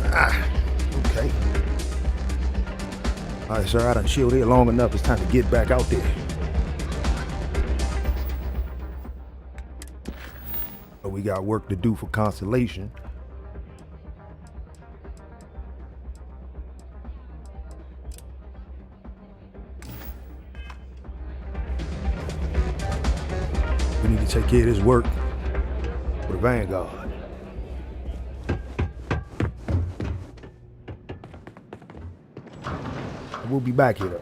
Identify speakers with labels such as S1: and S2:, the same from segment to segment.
S1: Okay. All right, sir, I done chilled here long enough. It's time to get back out there. But we got work to do for Constellation. We need to take care of this work for the Vanguard. We'll be back here though.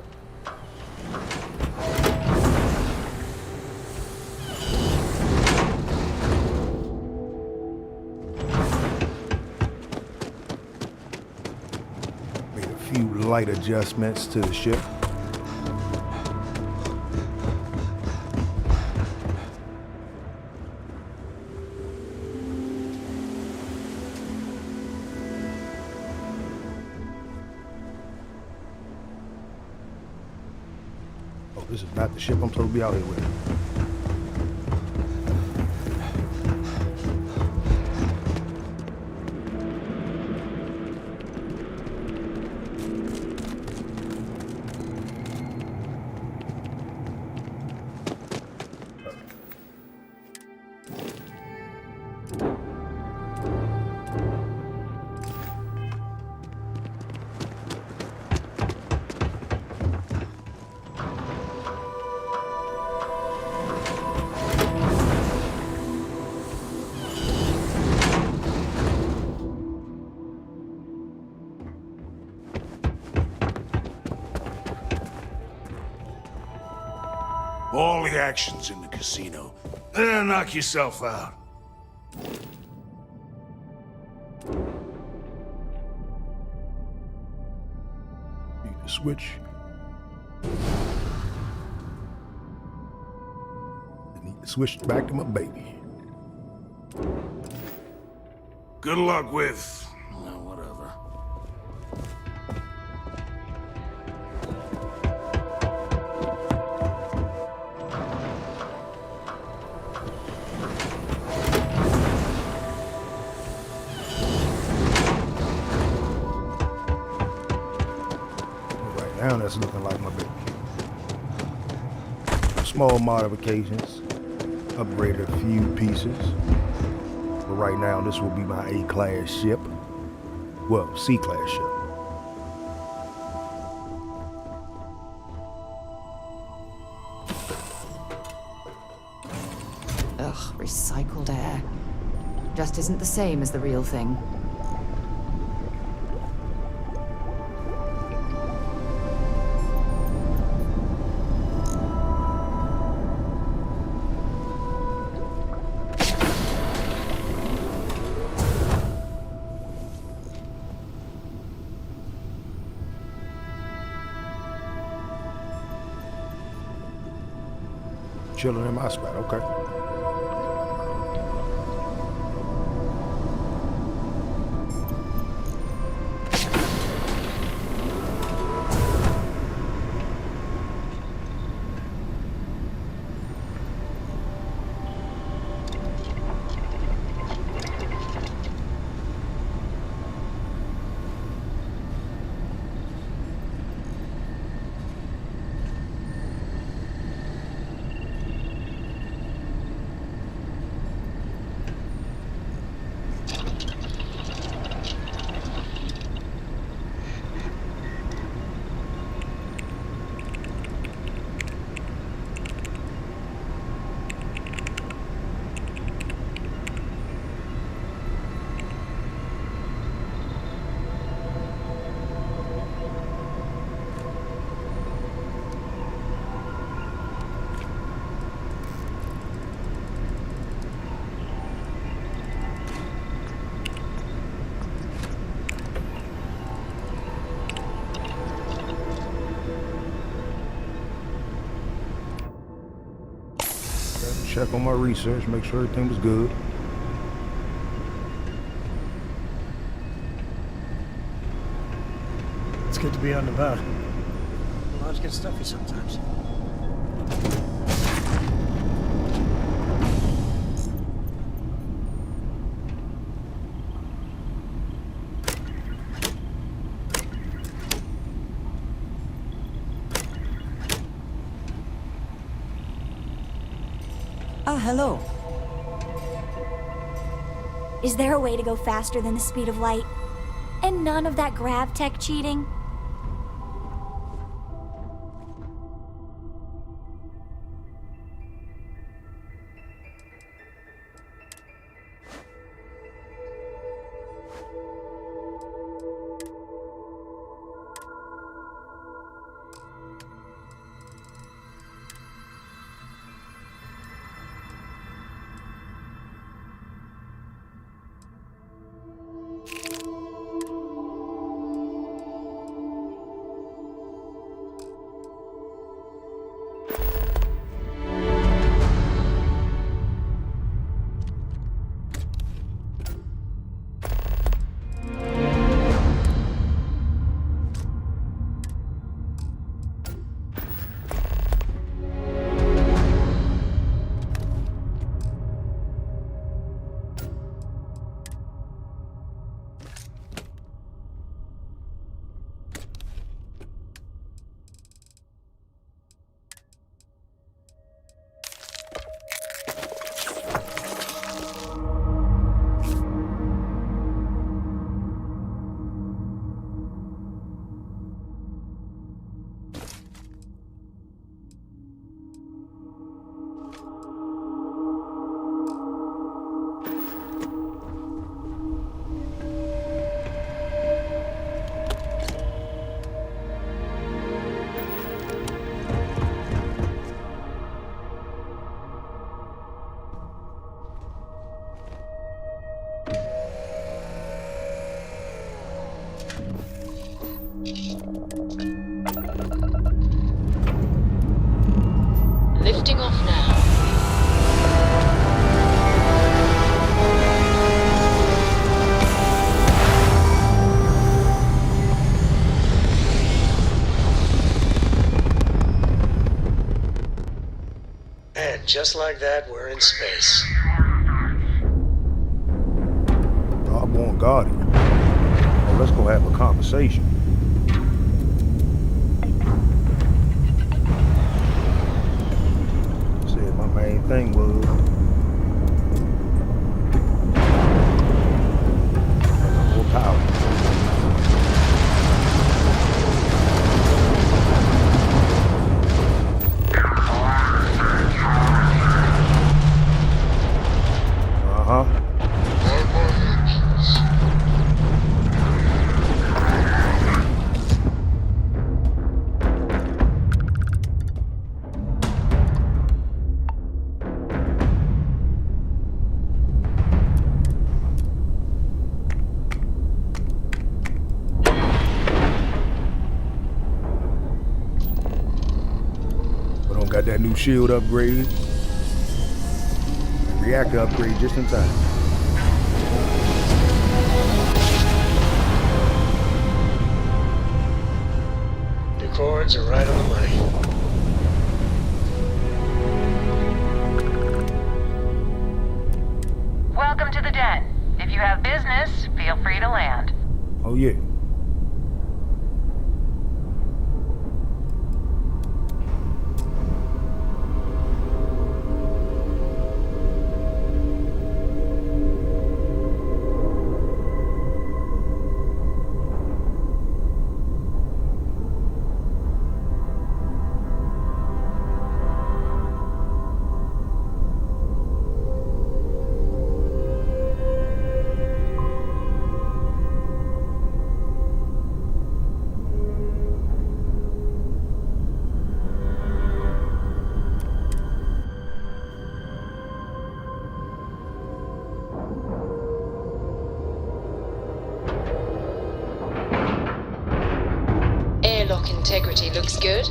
S1: Made a few light adjustments to the ship. This is not the ship I'm supposed to be out here with.
S2: All the action's in the casino. Knock yourself out.
S1: Need to switch. I need to switch back to my baby.
S2: Good luck with... whatever.
S1: Now that's looking like my baby. Small modifications, upgraded a few pieces. But right now this will be my A-class ship. Well, C-class ship.
S3: Ugh, recycled air. Just isn't the same as the real thing.
S1: Chilling in my spot, okay. Check on my research, make sure everything was good.
S4: It's good to be out and about. Lives get stuffy sometimes.
S5: Ah, hello.
S6: Is there a way to go faster than the speed of light? And none of that grav tech cheating?
S7: Lifting off now.
S4: And just like that, we're in space.
S1: Starborn Guardian. Well, let's go have a conversation. Said my main thing was more power. Got that new shield upgrade. Reactor upgrade just in time.
S4: Your chords are right on the money.
S8: Welcome to the den. If you have business, feel free to land.
S1: Oh yeah.
S7: Airlock integrity looks good.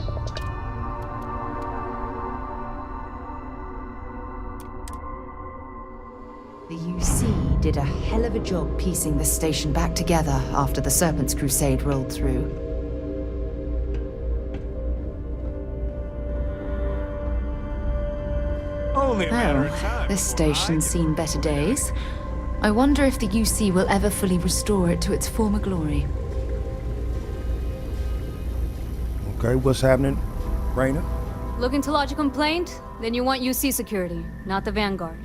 S3: The UC did a hell of a job piecing this station back together after the Serpent's Crusade rolled through.
S2: Only a matter of time.
S3: This station's seen better days. I wonder if the UC will ever fully restore it to its former glory.
S1: Okay, what's happening, Raina?
S9: Looking to lodge a complaint?
S5: Then you want UC security, not the Vanguard.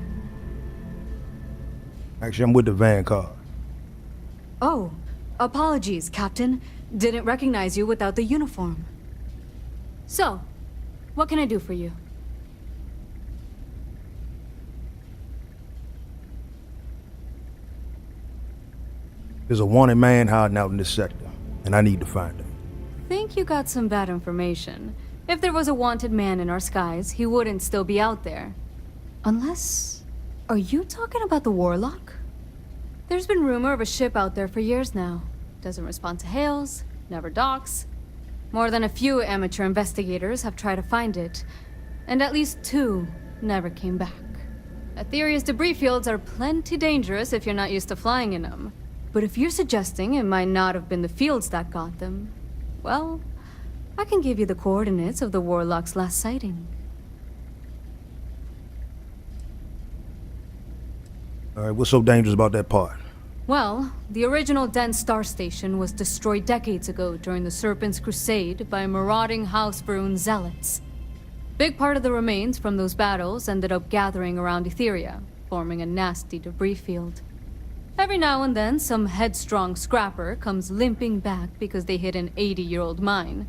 S1: Actually, I'm with the Vanguard.
S5: Oh, apologies, Captain. Didn't recognize you without the uniform. So, what can I do for you?
S1: There's a wanted man hiding out in this sector, and I need to find him.
S5: Think you got some bad information. If there was a wanted man in our skies, he wouldn't still be out there. Unless... Are you talking about the Warlock? There's been rumor of a ship out there for years now. Doesn't respond to hails, never docks. More than a few amateur investigators have tried to find it, and at least 2 never came back. Aetheria's debris fields are plenty dangerous if you're not used to flying in them. But if you're suggesting it might not have been the fields that got them, well, I can give you the coordinates of the Warlock's last sighting.
S1: Alright, what's so dangerous about that part?
S5: Well, the original dense star station was destroyed decades ago during the Serpent's Crusade by marauding House Varun zealots. Big part of the remains from those battles ended up gathering around Aetheria, forming a nasty debris field. Every now and then, some headstrong scrapper comes limping back because they hit an 80-year-old mine.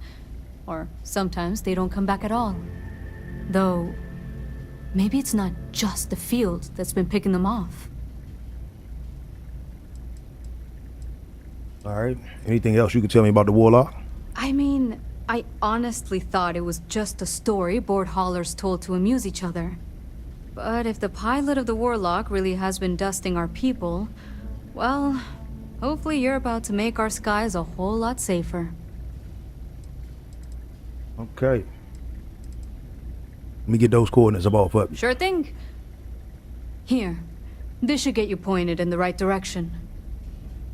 S5: Or sometimes they don't come back at all. Though, maybe it's not just the field that's been picking them off.
S1: Alright, anything else you can tell me about the Warlock?
S5: I mean, I honestly thought it was just a story board haulers told to amuse each other. But if the pilot of the Warlock really has been dusting our people, well, hopefully you're about to make our skies a whole lot safer.
S1: Okay. Let me get those coordinates up off of you.
S5: Sure thing. Here, this should get you pointed in the right direction.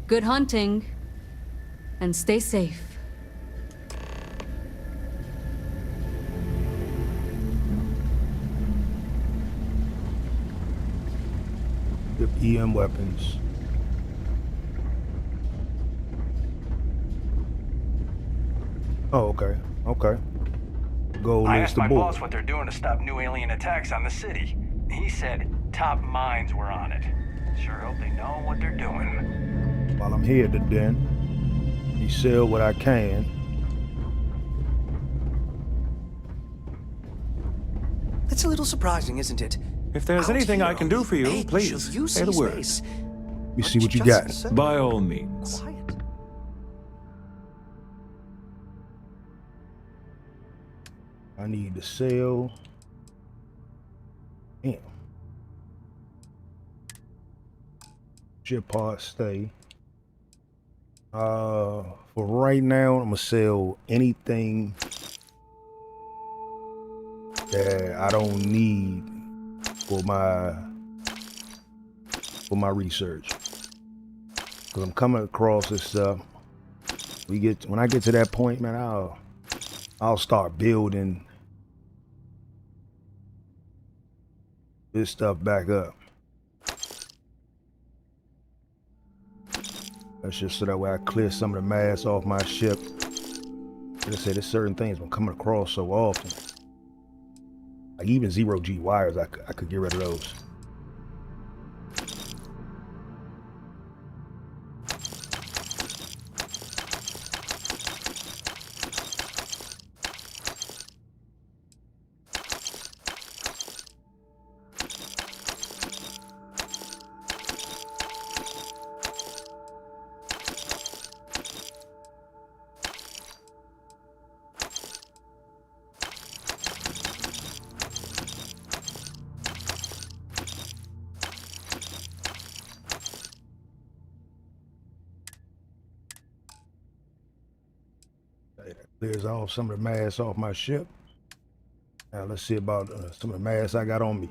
S5: Good hunting, and stay safe.
S1: Equip EM weapons. Oh, okay. Okay. Goal
S9: I
S1: is
S9: asked
S1: the
S9: my
S1: board.
S9: boss what they're doing to stop new alien attacks on the city. He said top minds were on it. Sure hope they know what they're doing.
S1: While I'm here at the den, you sell what I can.
S10: That's a little surprising, isn't it?
S4: If there's
S10: Out
S4: anything I
S10: here
S4: can do
S10: on
S4: for you,
S10: the edge
S4: please
S10: of UC
S4: say the word.
S10: space.
S1: You see what you
S10: Just
S1: got.
S10: so
S11: By all means.
S10: quiet.
S1: I need to sell. Damn. Ship parts stay. For right now, I'm gonna sell anything that I don't need for my research. Cause I'm coming across this stuff. When I get to that point, man, I'll start building this stuff back up. That's just so that way I clear some of the mass off my ship. Like I said, there's certain things I'm coming across so often. Like even 0G wires, I could get rid of those. Clears off some of the mass off my ship. Now let's see about some of the mass I got on me.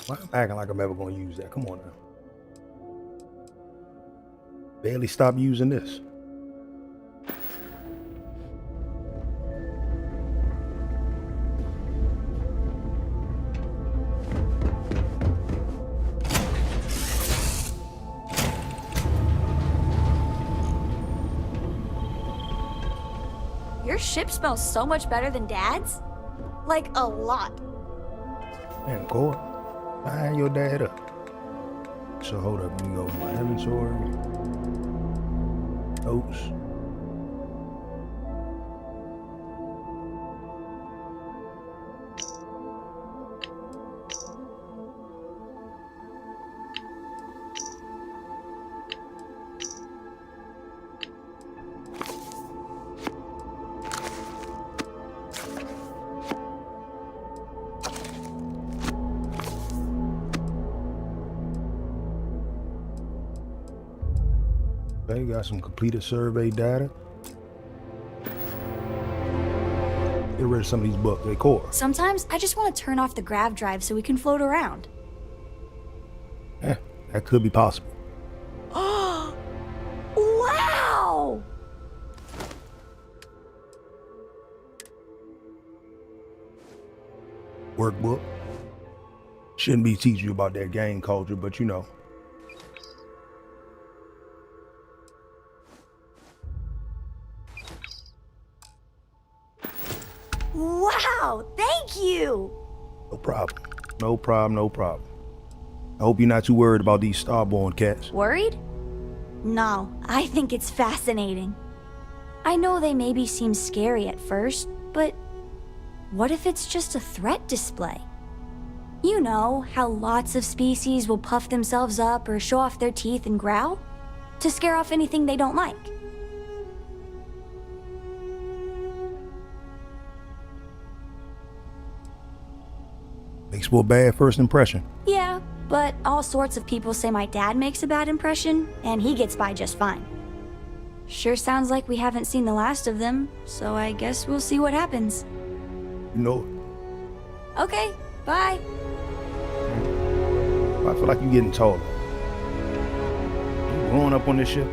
S1: Why am I acting like I'm ever going to use that? Come on now. Barely stop using this.
S6: Your ship smells so much better than Dad's. Like, a lot.
S1: Man, Core, line your dad up. So hold up, let me go to my inventory. Notes. Okay, got some completed survey data. Get rid of some of these books, they core.
S6: Sometimes I just want to turn off the grav drive so we can float around.
S1: Yeah, that could be possible.
S6: Wow!
S1: Workbook. Shouldn't be teaching you about that gang culture, but you know.
S6: Wow, thank you!
S1: No problem. No problem, no problem. I hope you're not too worried about these starborn cats.
S6: Worried? No, I think it's fascinating. I know they maybe seem scary at first, but what if it's just a threat display? You know how lots of species will puff themselves up or show off their teeth and growl to scare off anything they don't like.
S1: Makes for a bad first impression.
S6: Yeah, but all sorts of people say my dad makes a bad impression, and he gets by just fine. Sure sounds like we haven't seen the last of them, so I guess we'll see what happens.
S1: You know it.
S6: Okay, bye.
S1: I feel like you're getting taller. You growing up on this ship?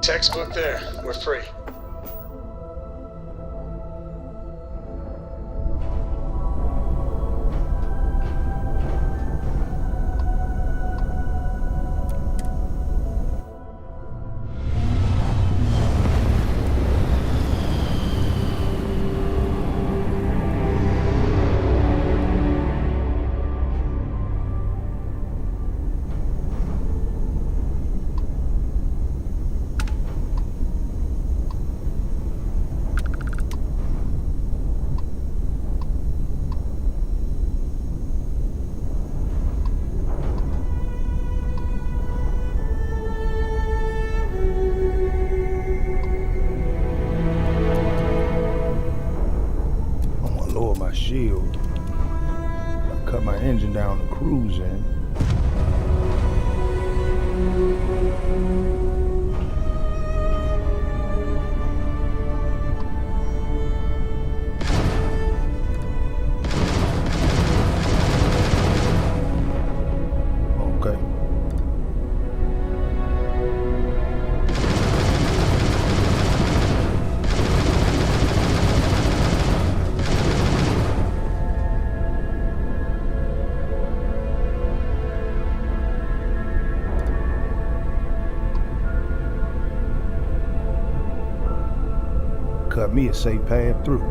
S4: Textbook there. We're free.
S1: Shield. I cut my engine down to cruising. Okay. Cut me a safe path through.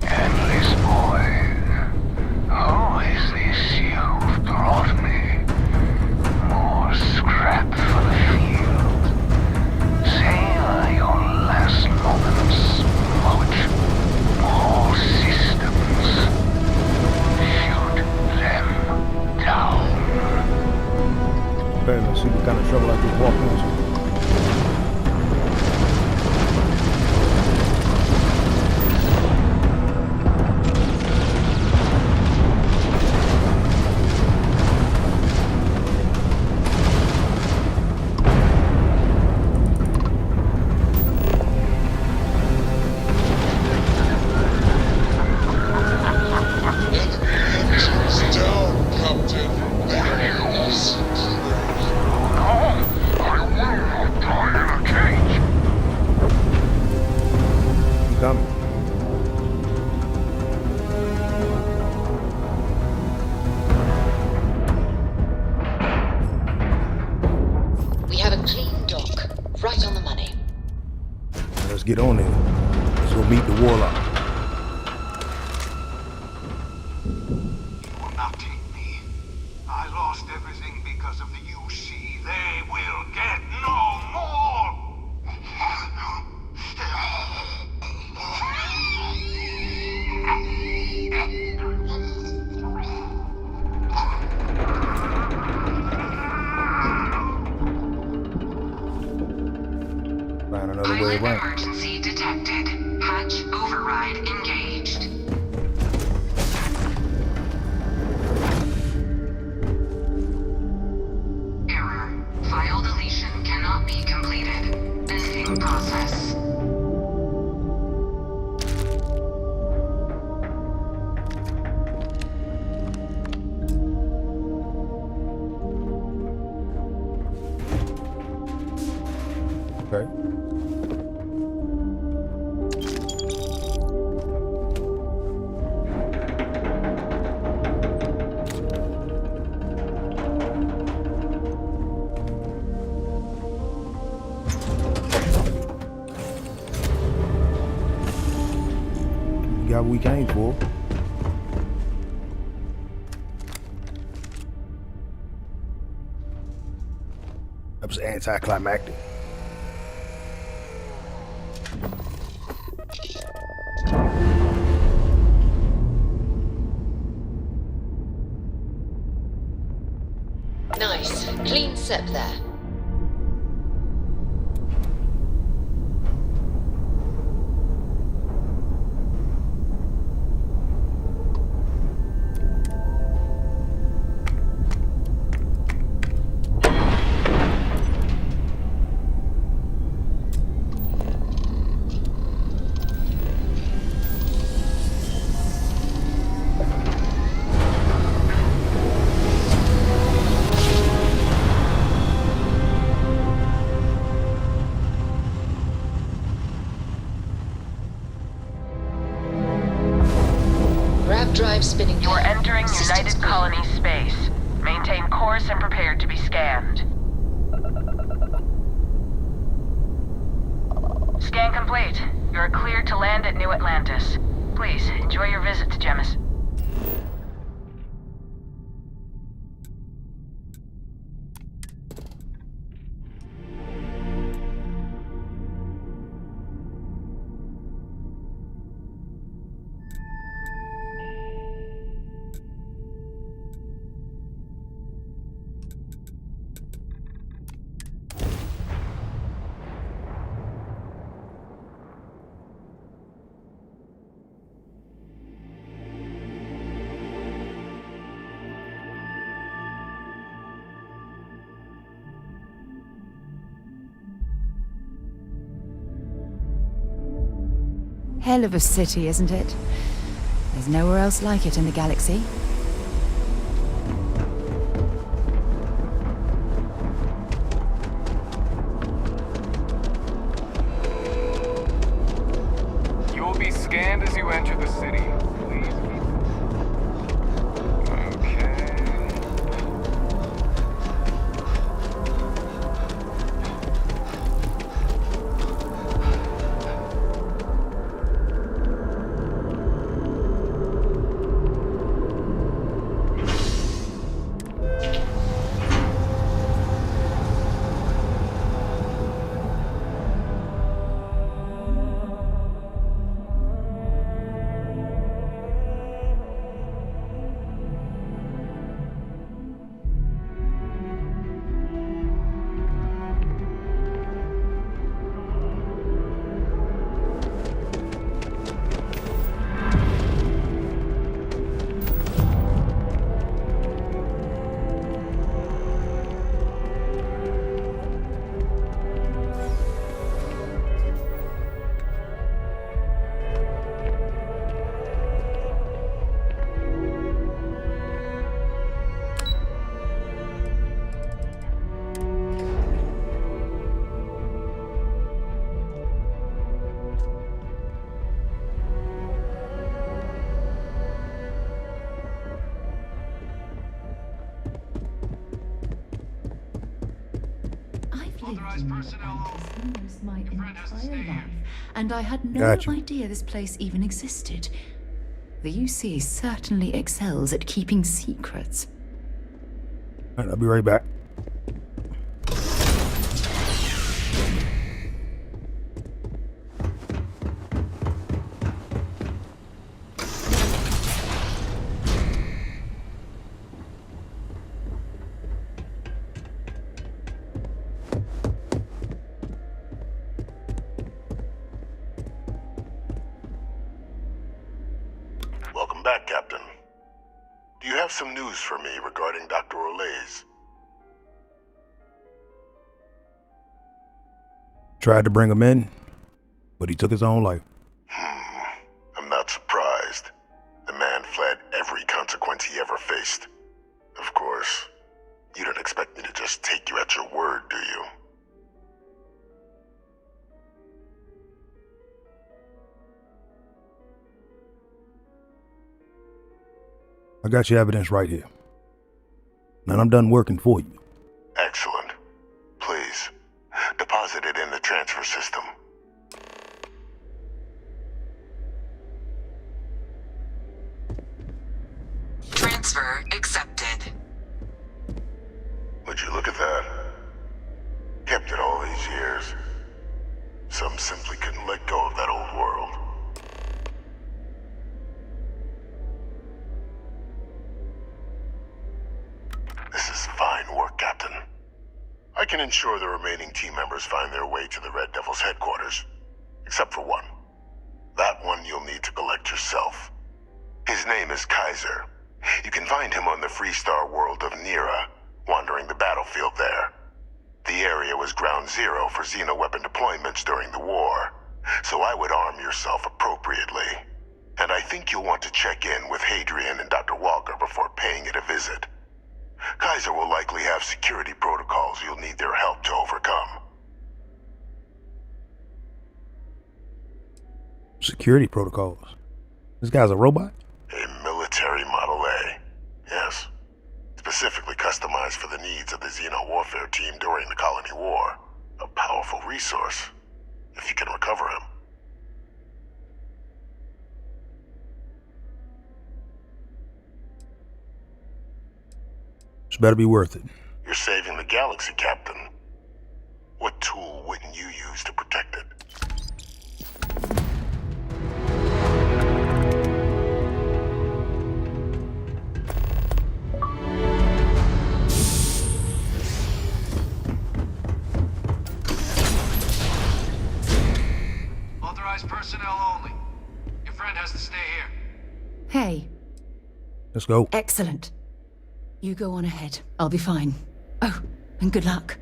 S11: Endless boy, who is this you've brought me? More scrap for the field. Savor your last moments, Moat. All systems. Shoot them down.
S1: Okay, let's see what kind of trouble I just walked into.
S7: We have a clean dock, right on the money.
S1: Let's get on there. Let's go meet the warlock.
S11: You will not take me. I lost everything because of the UC. They will get no more!
S1: Find another way around.
S8: Emergency detected. Hatch override engaged. Error. File deletion cannot be completed. Ending process.
S1: Okay. We got what we came for. That was anticlimactic.
S7: Nice. Clean sep there. Drive spinning.
S8: You are entering
S7: Systems
S8: United
S7: green.
S8: Colony space. Maintain course and prepare to be scanned. Scan complete. You are cleared to land at New Atlantis. Please, enjoy your visit to Gemis.
S3: Hell of a city, isn't it? There's nowhere else like it in the galaxy.
S12: You will be scanned as you enter the city. Please. Okay.
S3: lived in New Atlantis almost my entire life, and I had no
S1: Gotcha.
S3: idea this place even existed. The UC certainly excels at keeping secrets.
S1: All right, I'll be right back.
S13: Welcome back, Captain. Do you have some news for me regarding Dr. Olays?
S1: Tried to bring him in, but he took his own life.
S13: I'm not surprised. The man fled every consequence he ever faced. Of course, you don't expect me to just take you at your word, do you?
S1: I got your evidence right here. And I'm done working for you.
S13: Excellent. Please, deposit it in the transfer system.
S14: Transfer accepted.
S13: Would you look at that? Kept it all these years. Some simply couldn't let go of that old world. This is fine work, Captain. I can ensure the remaining team members find their way to the Red Devil's headquarters. Except for one. That one you'll need to collect yourself. His name is Kaiser. You can find him on the Freestar world of Nira, wandering the battlefield there. The area was ground zero for xeno-weapon deployments during the war, so I would arm yourself appropriately. And I think you'll want to check in with Hadrian and Dr. Walker before paying it a visit. Kaiser will likely have security protocols you'll need their help to overcome.
S1: Security protocols? This guy's a robot?
S13: A military Model A, yes. Specifically customized for the needs of the Xeno warfare team during the Colony War. A powerful resource, if you can recover him.
S1: This better be worth it.
S13: You're saving the galaxy, Captain. What tool wouldn't you use to protect it?
S11: Authorized personnel only. Your friend has to stay here.
S3: Hey.
S1: Let's go.
S3: Excellent. You go on ahead. I'll be fine. Oh, and good luck.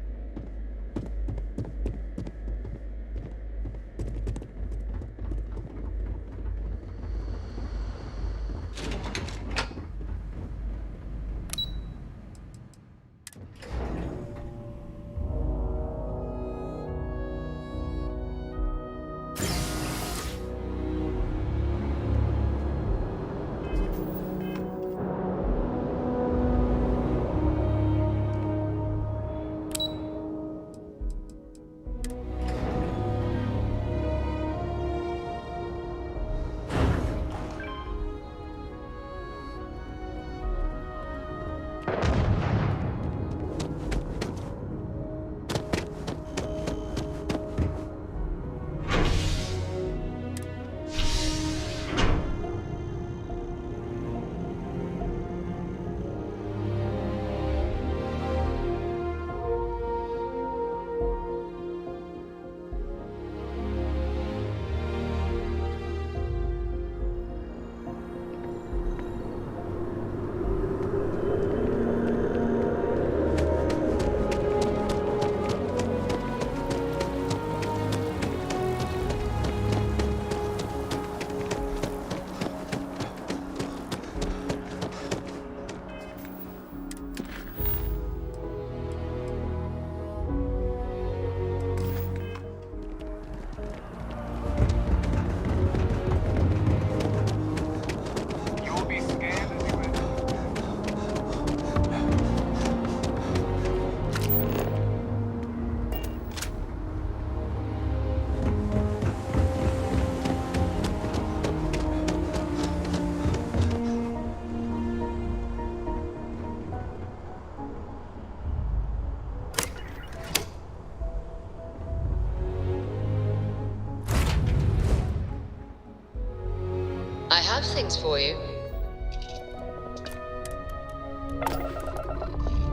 S7: have things for you.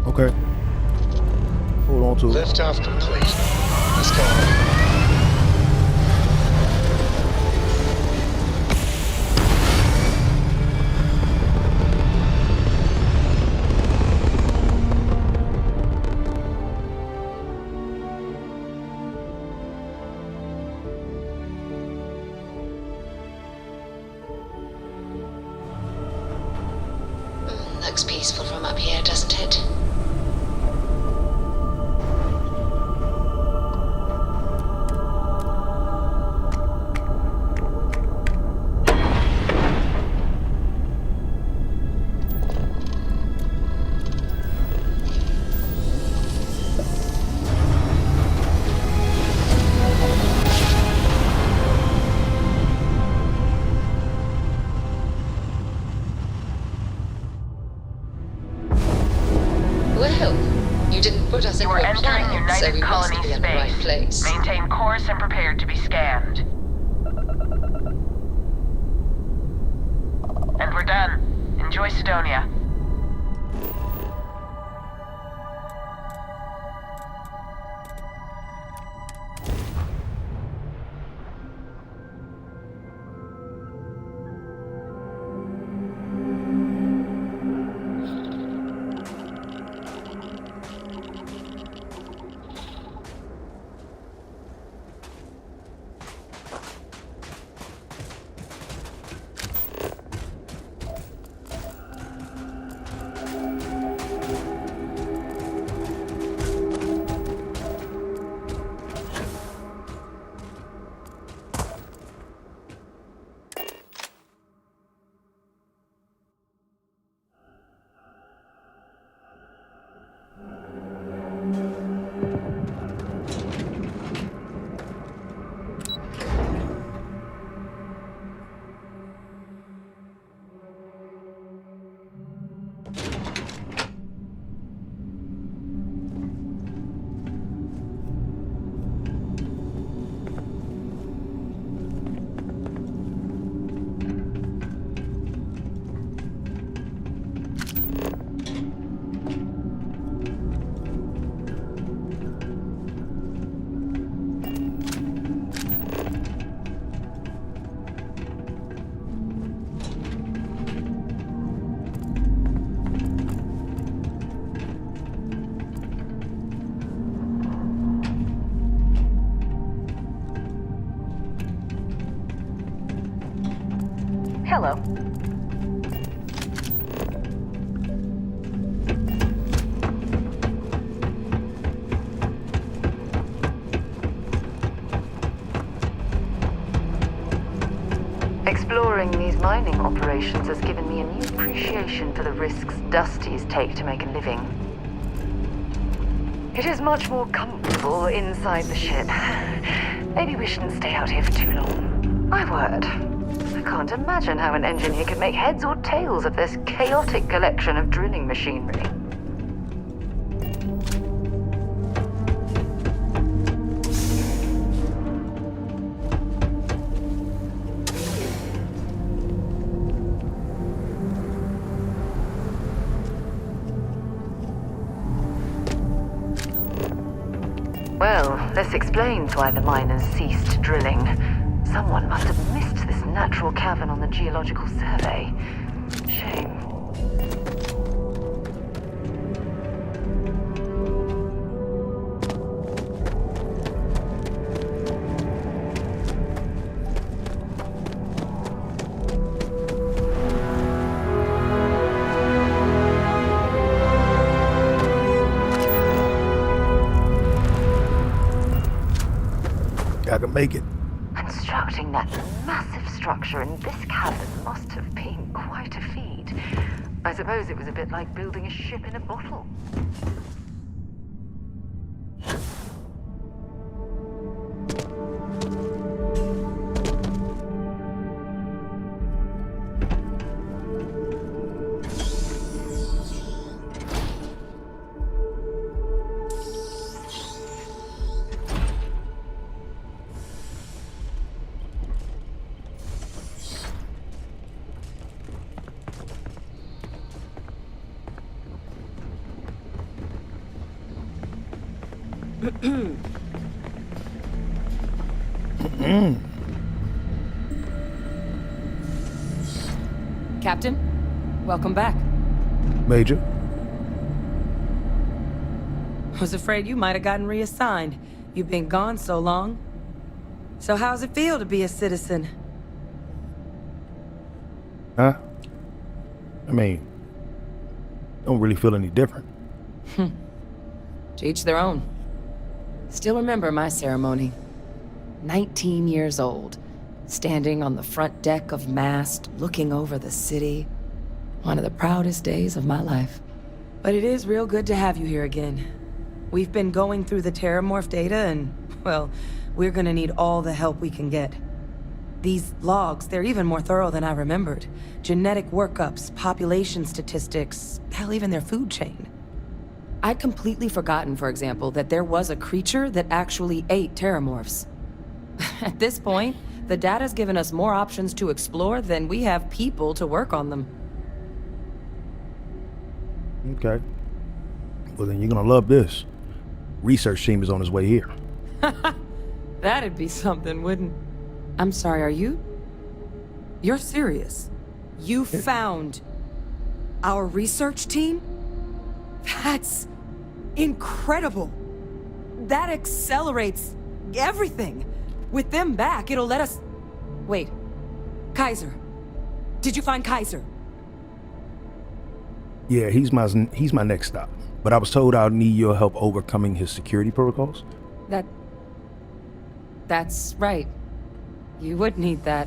S1: Okay. Hold on to it.
S11: Liftoff complete. Let's go.
S7: Looks peaceful from up here, doesn't it? Well, you didn't put us
S8: You
S7: in
S8: are
S7: your
S8: entering
S7: plan, so
S8: United
S7: we must
S8: Colony
S7: be in the right
S8: space.
S7: place.
S8: Maintain course and prepare to be scanned. And we're done. Enjoy Sidonia.
S15: Hello. Exploring these mining operations has given me a new appreciation for the risks Dusties take to make a living. It is much more comfortable inside the ship. Maybe we shouldn't stay out here for too long. My word. I can't imagine how an engineer could make heads or tails of this chaotic collection of drilling machinery. Well, this explains why the miners ceased drilling. Someone must have missed this natural cavern on the geological survey. Shame.
S1: I can make it.
S15: Constructing that massive structure in this cavern must have been quite a feat. I suppose it was a bit like building a ship in a bottle.
S16: Captain, welcome back.
S1: Major?
S17: Was afraid you might have gotten reassigned. You've been gone so long. So how's it feel to be a citizen?
S1: Huh? I mean, don't really feel any different.
S16: To each their own. Still remember my ceremony. 19 years old, standing on the front deck of Mast, looking over the city. One of the proudest days of my life.
S17: But it is real good to have you here again. We've been going through the Terramorph data and, well, we're gonna need all the help we can get. These logs, they're even more thorough than I remembered. Genetic workups, population statistics, hell, even their food chain.
S16: I'd completely forgotten, for example, that there was a creature that actually ate Terramorphs. At this point, the data's given us more options to explore than we have people to work on them.
S1: Okay. Well, then you're gonna love this. Research team is on his way here.
S17: That'd be something, wouldn't... I'm sorry, are you... You're serious? You found... our research team? That's... incredible! That accelerates... everything! With them back, it'll let us... Wait. Kaiser. Did you find Kaiser?
S1: Yeah, he's my next stop. But I was told I'll need your help overcoming his security protocols.
S16: That's right. You would need that.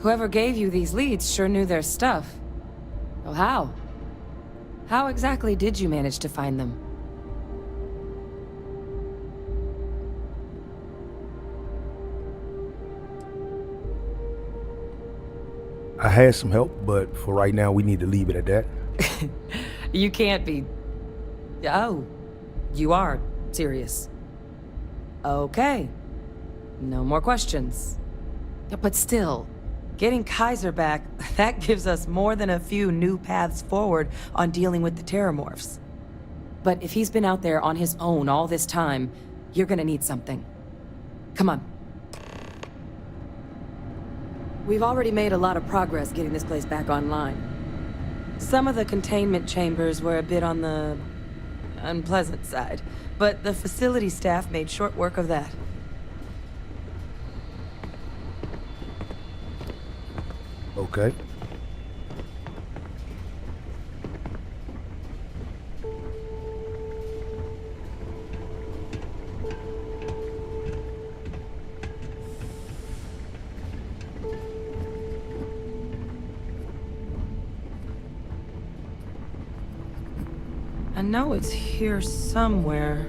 S16: Whoever gave you these leads sure knew their stuff. Well, how? How exactly did you manage to find them?
S1: I had some help, but for right now, we need to leave it at that.
S17: You can't be... Oh, you are serious. Okay. No more questions. But still, getting Kaiser back, that gives us more than a few new paths forward on dealing with the Terramorphs.
S16: But if he's been out there on his own all this time, you're gonna need something. Come on.
S17: We've already made a lot of progress getting this place back online. Some of the containment chambers were a bit on the unpleasant side, but the facility staff made short work of that.
S1: Okay.
S17: I know it's here somewhere.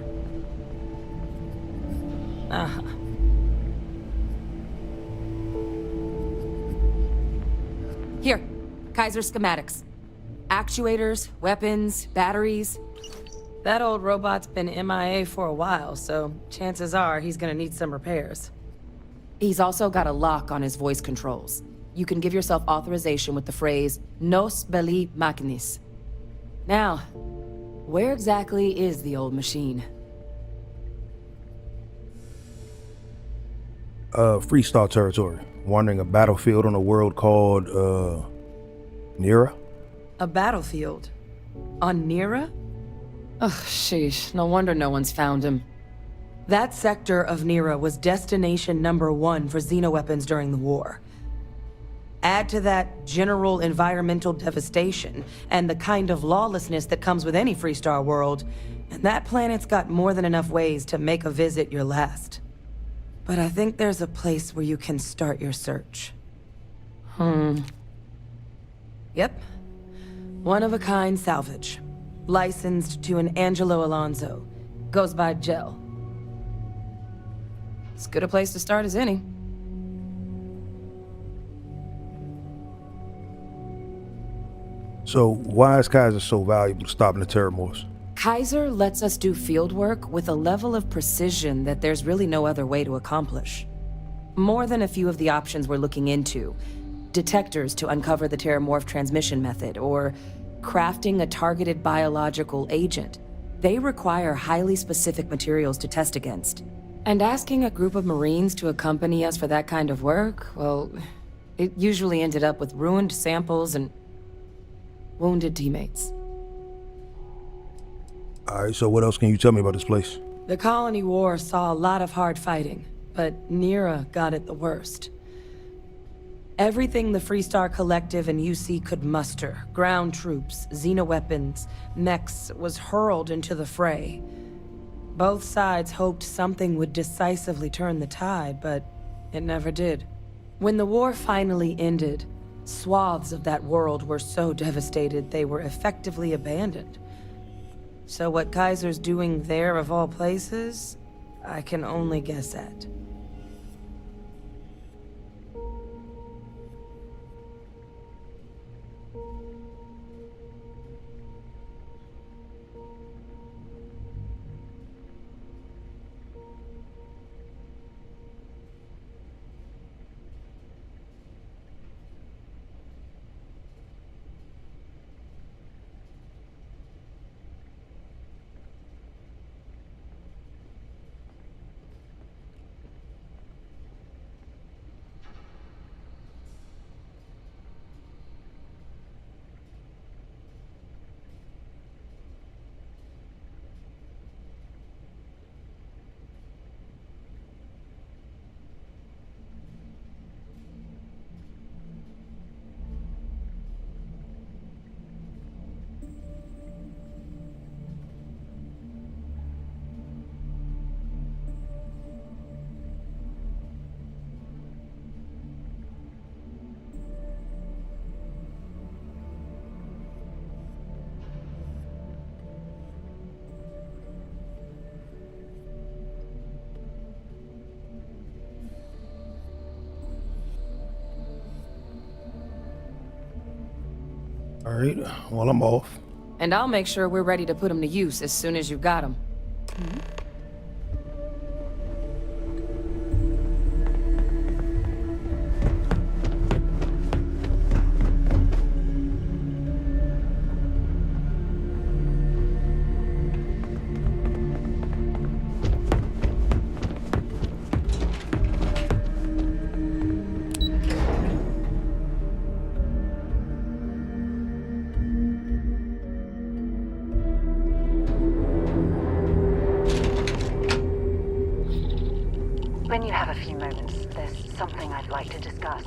S17: Uh-huh.
S16: Here, Kaiser schematics. Actuators, weapons, batteries.
S17: That old robot's been MIA for a while, so chances are he's gonna need some repairs.
S16: He's also got a lock on his voice controls. You can give yourself authorization with the phrase, Nos belli machinis. Now, where exactly is the old machine?
S1: Freestar territory. Wandering a battlefield on a world called, Nira?
S17: A battlefield? On Nira?
S16: Ugh, sheesh. No wonder no one's found him.
S17: That sector of Nira was destination #1 for xenoweapons during the war. Add to that general environmental devastation and the kind of lawlessness that comes with any Freestar world, and that planet's got more than enough ways to make a visit your last. But I think there's a place where you can start your search. Yep. One-of-a-kind salvage. Licensed to an Angelo Alonso. Goes by Gel.
S16: As good a place to start as any.
S1: So, why is Kaiser so valuable to stopping the Terramorphs?
S16: Kaiser lets us do field work with a level of precision that there's really no other way to accomplish. More than a few of the options we're looking into. Detectors to uncover the Terramorph transmission method, or crafting a targeted biological agent. They require highly specific materials to test against. And asking a group of Marines to accompany us for that kind of work, well, it usually ended up with ruined samples and wounded teammates.
S1: Alright, so what else can you tell me about this place?
S17: The Colony War saw a lot of hard fighting, but Nira got it the worst. Everything the Freestar Collective and UC could muster, ground troops, xenoweapons, mechs, was hurled into the fray. Both sides hoped something would decisively turn the tide, but it never did. When the war finally ended, swaths of that world were so devastated they were effectively abandoned. So what Kaiser's doing there of all places, I can only guess at.
S1: Alright, well, I'm off.
S16: And I'll make sure we're ready to put them to use as soon as you've got them.
S15: When you have a few moments, there's something I'd like to discuss.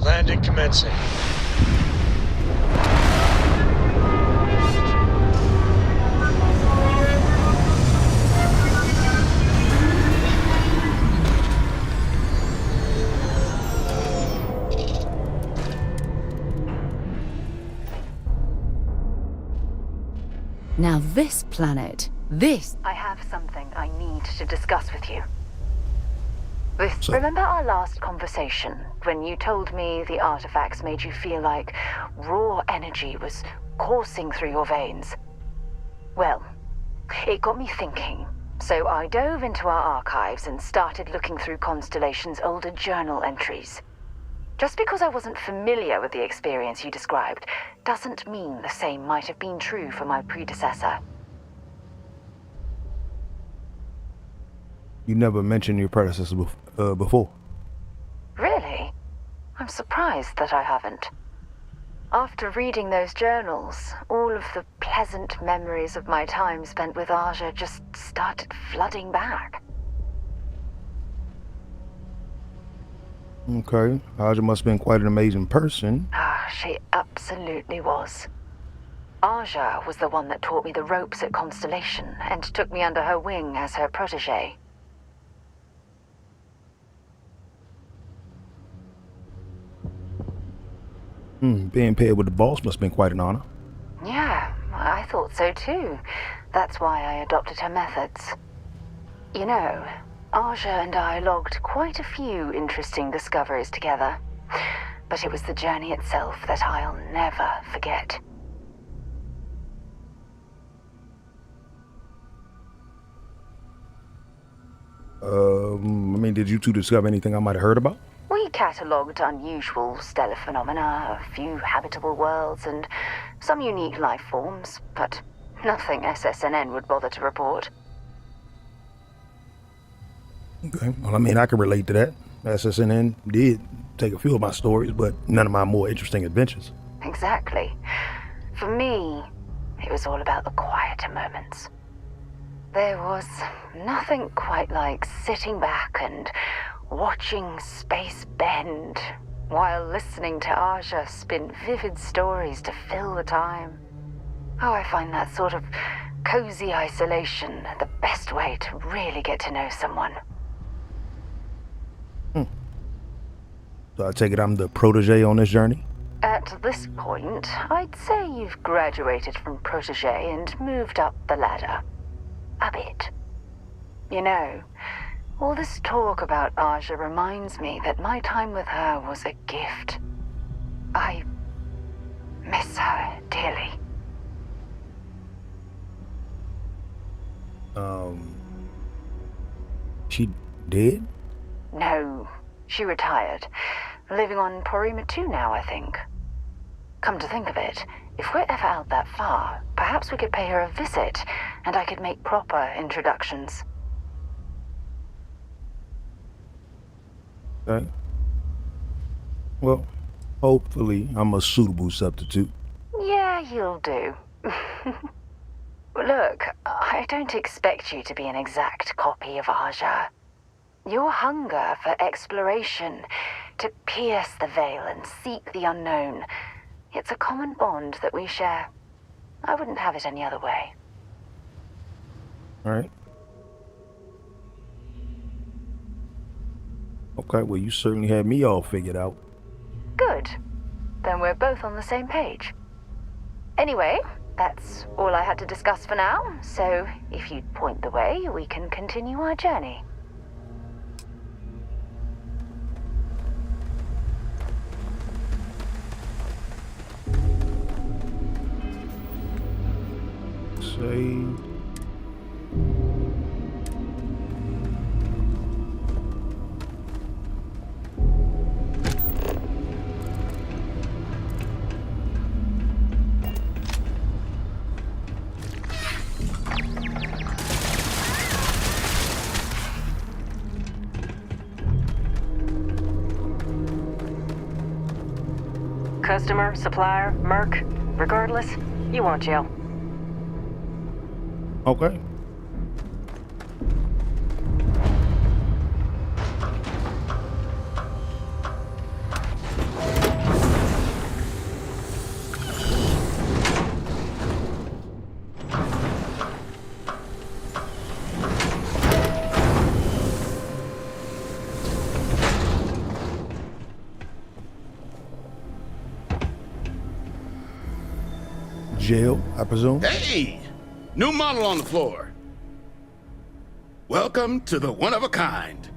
S4: Landing commencing.
S3: Now this planet, this...
S15: I have something I need to discuss with you.
S1: So-
S15: Remember our last conversation, when you told me the artifacts made you feel like raw energy was coursing through your veins? Well, it got me thinking, so I dove into our archives and started looking through Constellation's older journal entries. Just because I wasn't familiar with the experience you described, doesn't mean the same might have been true for my predecessor.
S1: You never mentioned your predecessor before.
S15: Really? I'm surprised that I haven't. After reading those journals, all of the pleasant memories of my time spent with Aja just started flooding back.
S1: Okay, Aja must have been quite an amazing person.
S15: She absolutely was. Aja was the one that taught me the ropes at Constellation and took me under her wing as her protege.
S1: Being paired with the boss must have been quite an honor.
S15: Yeah, I thought so too. That's why I adopted her methods. You know, Aja and I logged quite a few interesting discoveries together. But it was the journey itself that I'll never forget.
S1: I mean, did you two discover anything I might have heard about?
S15: We catalogued unusual stellar phenomena, a few habitable worlds, and some unique life forms, but nothing SSNN would bother to report.
S1: Okay, well, I mean, I can relate to that. SSNN did take a few of my stories, but none of my more interesting adventures.
S15: Exactly. For me, it was all about the quieter moments. There was nothing quite like sitting back and watching space bend while listening to Aja spin vivid stories to fill the time. Oh, I find that sort of cozy isolation the best way to really get to know someone.
S1: So I take it I'm the protege on this journey?
S15: At this point, I'd say you've graduated from protege and moved up the ladder. A bit. You know, all this talk about Aja reminds me that my time with her was a gift. I miss her dearly.
S1: She dead?
S15: No, she retired. Living on Porima 2 now, I think. Come to think of it, if we're ever out that far, perhaps we could pay her a visit, and I could make proper introductions.
S1: Okay. Well, hopefully I'm a suitable substitute.
S15: Yeah, you'll do. Look, I don't expect you to be an exact copy of Aja. Your hunger for exploration, to pierce the veil and seek the unknown, it's a common bond that we share. I wouldn't have it any other way.
S1: All right. Okay, well, you certainly had me all figured out.
S15: Good. Then we're both on the same page. Anyway, that's all I had to discuss for now, so if you'd point the way, we can continue our journey.
S1: Save.
S8: Customer, supplier, merc, regardless, you won't jail.
S1: Okay. jail, I presume?
S18: Hey! New model on the floor. Welcome to the one-of-a-kind.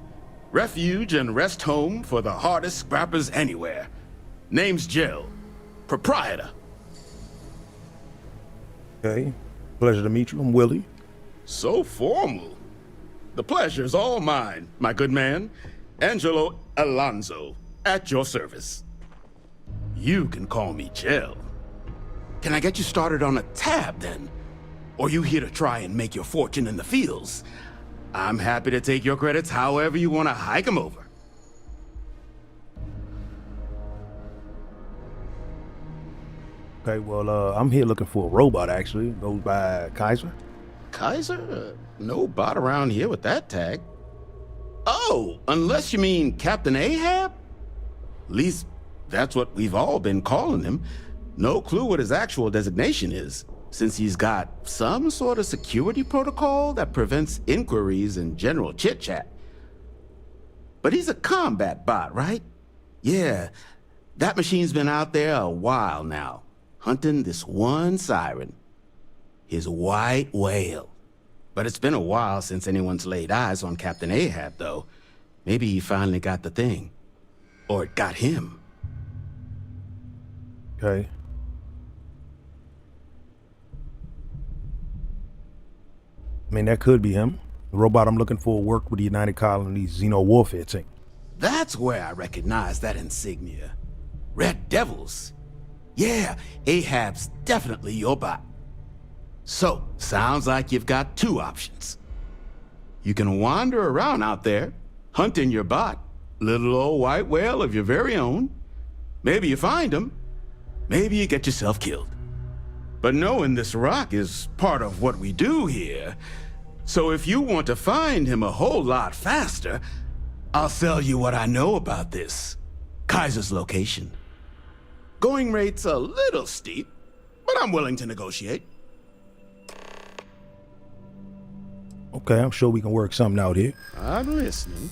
S18: Refuge and rest home for the hardest scrappers anywhere. Name's Jill. Proprietor.
S1: Okay. Pleasure to meet you. I'm Willie.
S18: So formal. The pleasure's all mine, my good man. Angelo Alonzo, at your service. You can call me Jill. Can I get you started on a tab, then? Or you here to try and make your fortune in the fields? I'm happy to take your credits however you want to hike them over.
S1: Okay, well, I'm here looking for a robot, actually. Goes by Kaiser.
S18: Kaiser? No bot around here with that tag. Oh, unless you mean Captain Ahab? At least, that's what we've all been calling him. No clue what his actual designation is, since he's got some sort of security protocol that prevents inquiries and general chit-chat. But he's a combat bot, right? Yeah, that machine's been out there a while now, hunting this one siren, his white whale. But it's been a while since anyone's laid eyes on Captain Ahab, though. Maybe he finally got the thing. Or it got him.
S1: Okay. I mean, that could be him. The robot I'm looking for worked with the United Colonies Xeno Warfare team.
S18: That's where I recognize that insignia. Red Devils. Yeah, Ahab's definitely your bot. So, sounds like you've got two options. You can wander around out there, hunting your bot, little old white whale of your very own. Maybe you find him, maybe you get yourself killed. But knowing this rock is part of what we do here, so if you want to find him a whole lot faster, I'll sell you what I know about this. Kaiser's location. Going rate's a little steep, but I'm willing to negotiate.
S1: Okay, I'm sure we can work something out here.
S18: I'm listening.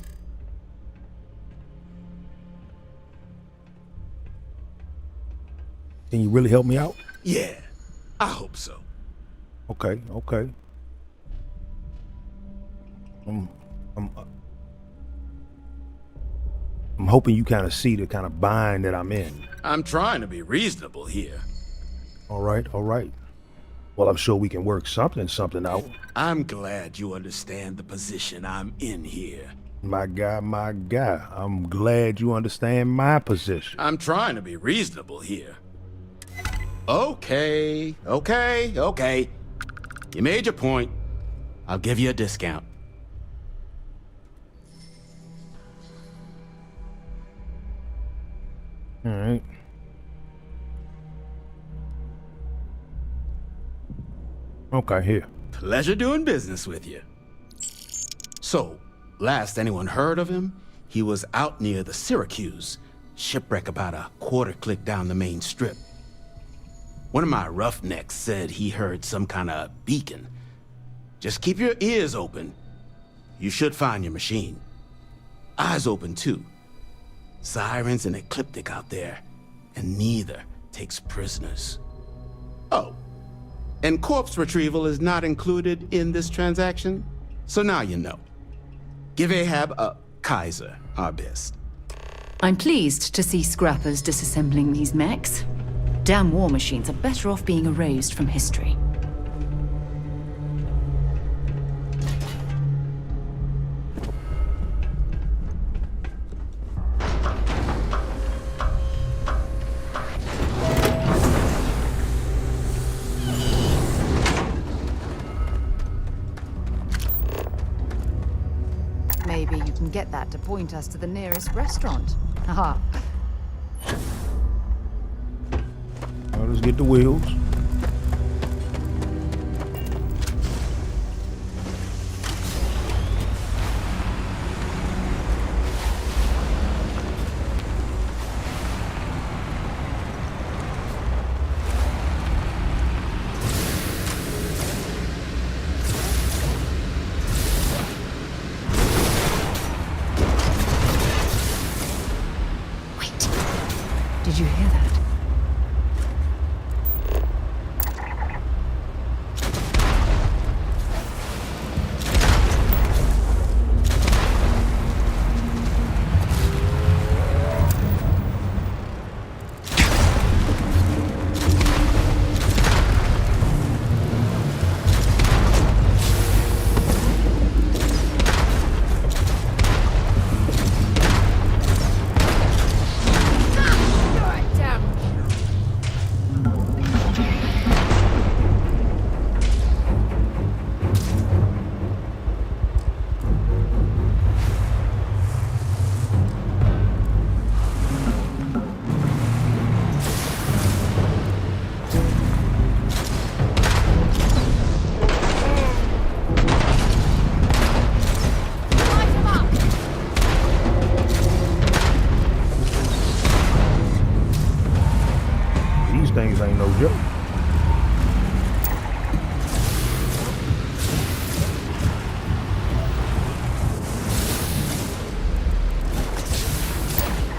S1: Can you really help me out?
S18: Yeah, I hope so.
S1: Okay. I'm hoping you kind of see the kind of bind that I'm in.
S18: I'm trying to be reasonable here.
S1: All right. Well, I'm sure we can work something out.
S18: I'm glad you understand the position I'm in here.
S1: My guy. I'm glad you understand my position.
S18: I'm trying to be reasonable here. Okay. You made your point. I'll give you a discount.
S1: All right. Okay, here.
S18: Pleasure doing business with you. So, last anyone heard of him, he was out near the Syracuse, shipwreck about a quarter-click down the main strip. One of my roughnecks said he heard some kind of beacon. Just keep your ears open. You should find your machine. Eyes open, too. Sirens and Ecliptic out there, and neither takes prisoners. Oh, and corpse retrieval is not included in this transaction, so now you know. Give Ahab Kaiser our best.
S3: I'm pleased to see scrappers disassembling these mechs. Damn war machines are better off being erased from history. Maybe you can get that to point us to the nearest restaurant. Haha.
S1: Well, let's get the wheels.
S3: Did you hear that?
S1: Joe.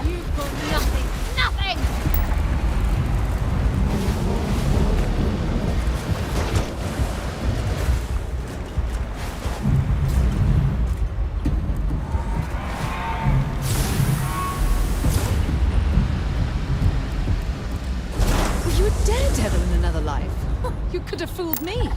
S5: You've got nothing. Nothing!
S3: Were you a daredevil in another life? You could have fooled me.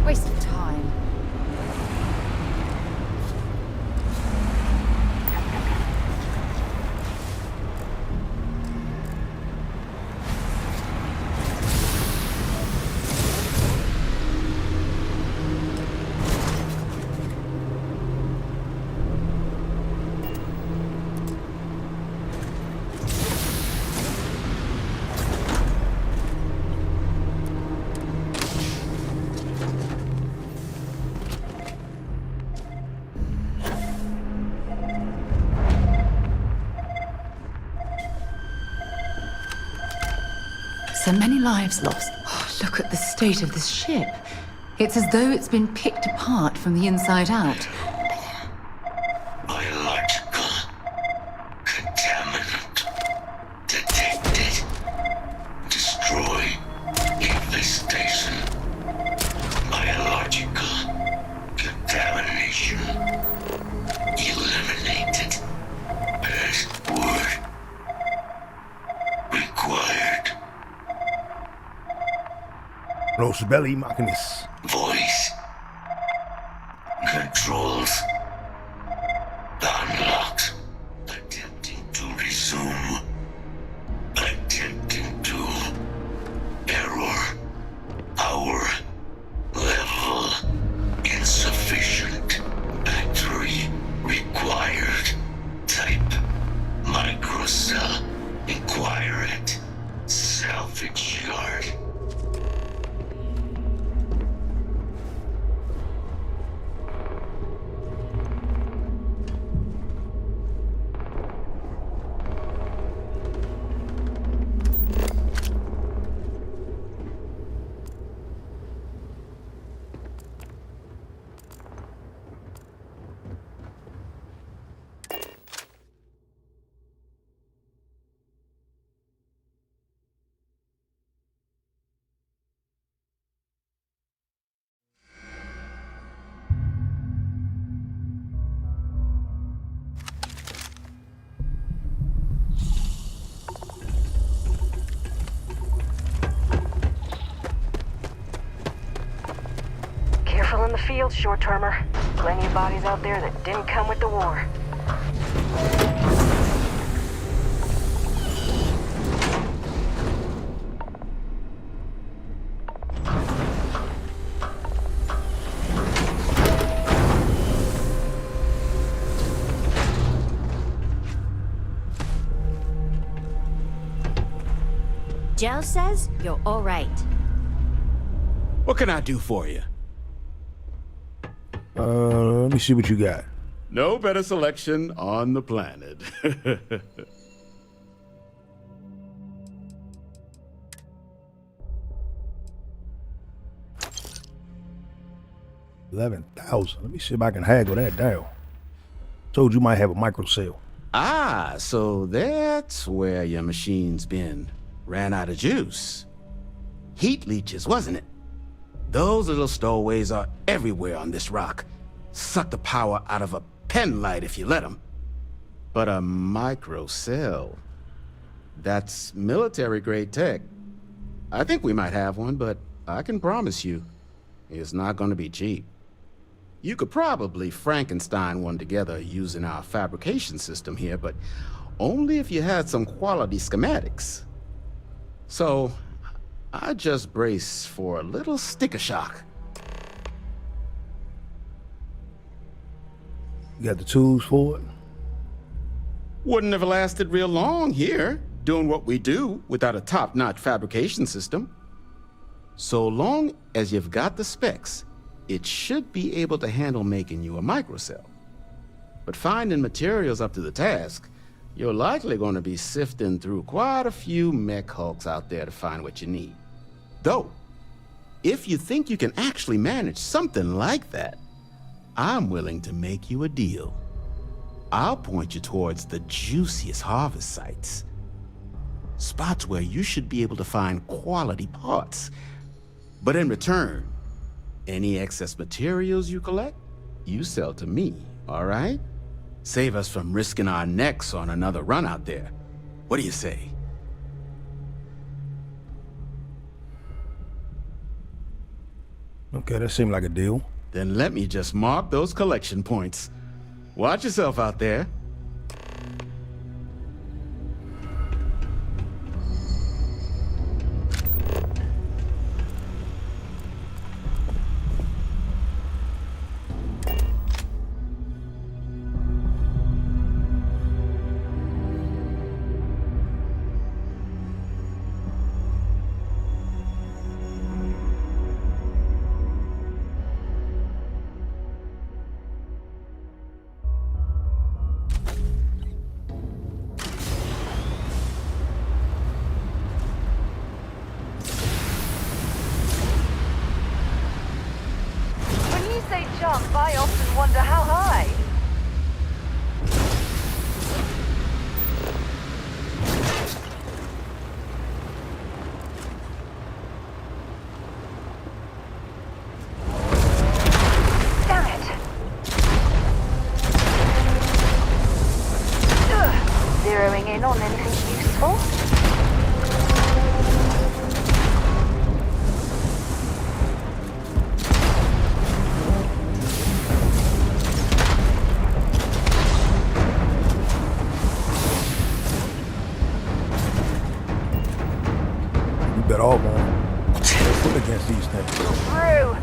S3: Waste of time. So many lives lost. Oh, look at the state of this ship. It's as though it's been picked apart from the inside out.
S11: Biological contaminant detected. Destroy infestation. Biological contamination eliminated. Password required.
S1: Los belly máquinas.
S11: Voice controls unlocked. Attempting to resume. Attempting to error. Power level insufficient. Battery required. Type microcell. Inquire it. Salvage yard.
S15: Careful in the field, short-termer. Plenty of bodies out there that didn't come with the war.
S6: Joe says you're all right.
S18: What can I do for you?
S1: Let me see what you got.
S18: No better selection on the planet.
S1: 11,000. Let me see if I can haggle that down. Told you might have a micro sale.
S18: Ah, so that's where your machine's been. Ran out of juice. Heat leeches, wasn't it? Those little stowaways are everywhere on this rock. Suck the power out of a pen light if you let them. But a microcell, that's military-grade tech. I think we might have one, but I can promise you, it's not going to be cheap. You could probably Frankenstein one together using our fabrication system here, but only if you had some quality schematics. So, I just brace for a little sticker shock.
S1: You got the tools for it?
S18: Wouldn't have lasted real long here, doing what we do without a top-notch fabrication system. So long as you've got the specs, it should be able to handle making you a microcell. But finding materials up to the task, you're likely going to be sifting through quite a few mech hulks out there to find what you need. Though, if you think you can actually manage something like that, I'm willing to make you a deal. I'll point you towards the juiciest harvest sites. Spots where you should be able to find quality parts. But in return, any excess materials you collect, you sell to me, all right? Save us from risking our necks on another run out there. What do you say?
S1: Okay, that seemed like a deal.
S18: Then let me just mark those collection points. Watch yourself out there.
S15: I often wonder how high. Damn it. Zeroing in on anything useful?
S1: Bet all on. Put against these things.
S15: Through.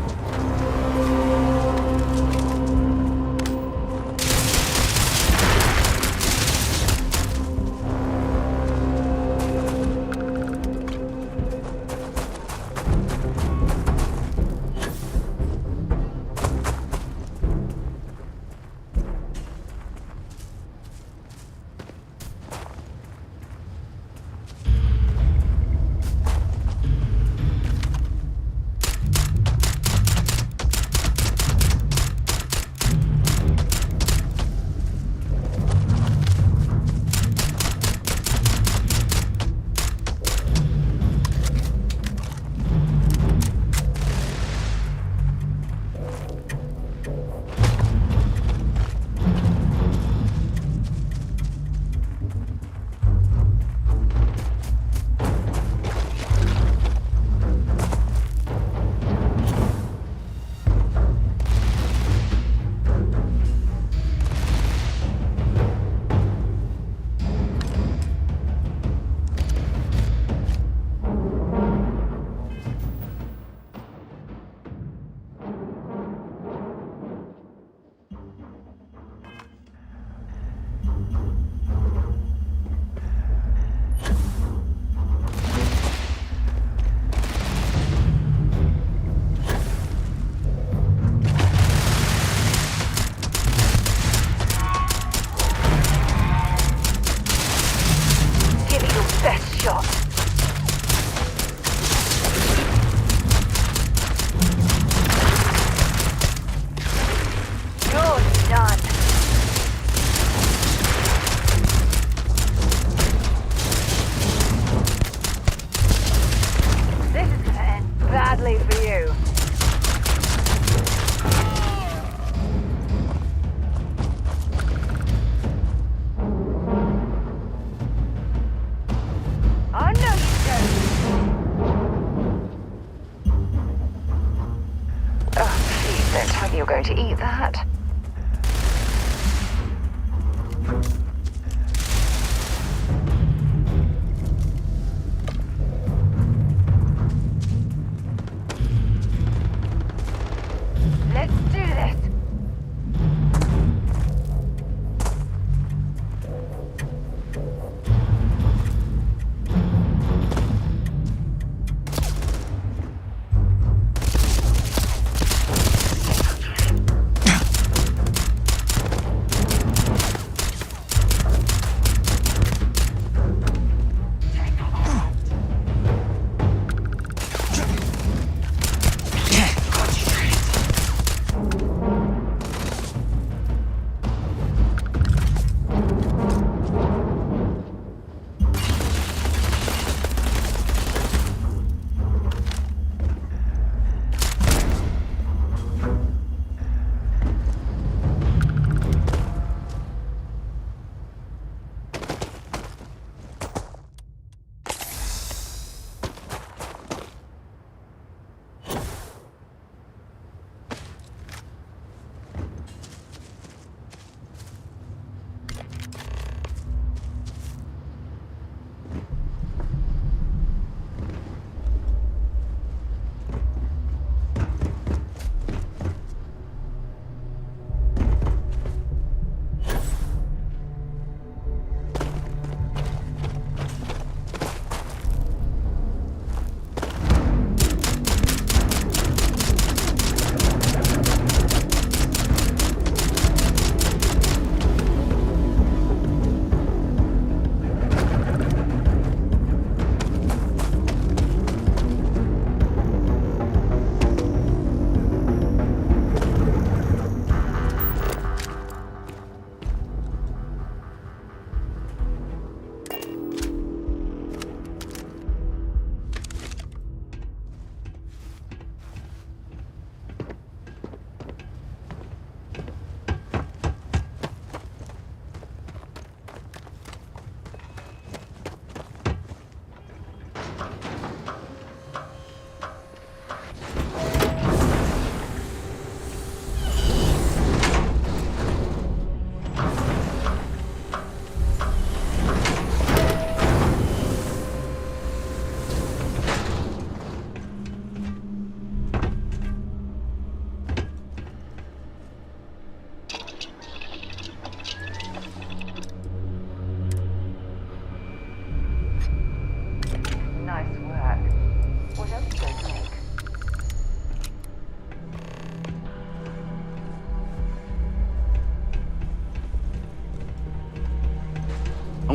S15: Badly for you. going to eat that. Let's do this.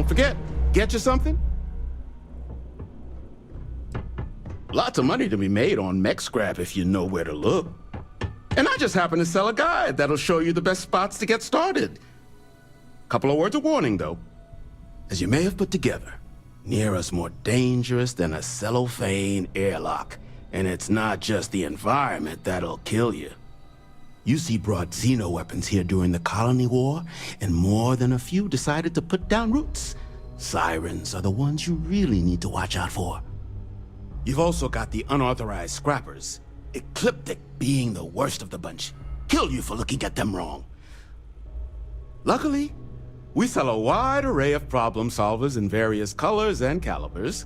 S18: Don't forget, get you something? Lots of money to be made on mech scrap if you know where to look. And I just happen to sell a guide that'll show you the best spots to get started. Couple of words of warning, though. As you may have put together, Nira's more dangerous than a cellophane airlock. And it's not just the environment that'll kill you. UC brought Xeno weapons here during the Colony War, and more than a few decided to put down roots. Sirens are the ones you really need to watch out for. You've also got the unauthorized scrappers, Ecliptic being the worst of the bunch. Kill you for looking at them wrong. Luckily, we sell a wide array of problem solvers in various colors and calibers.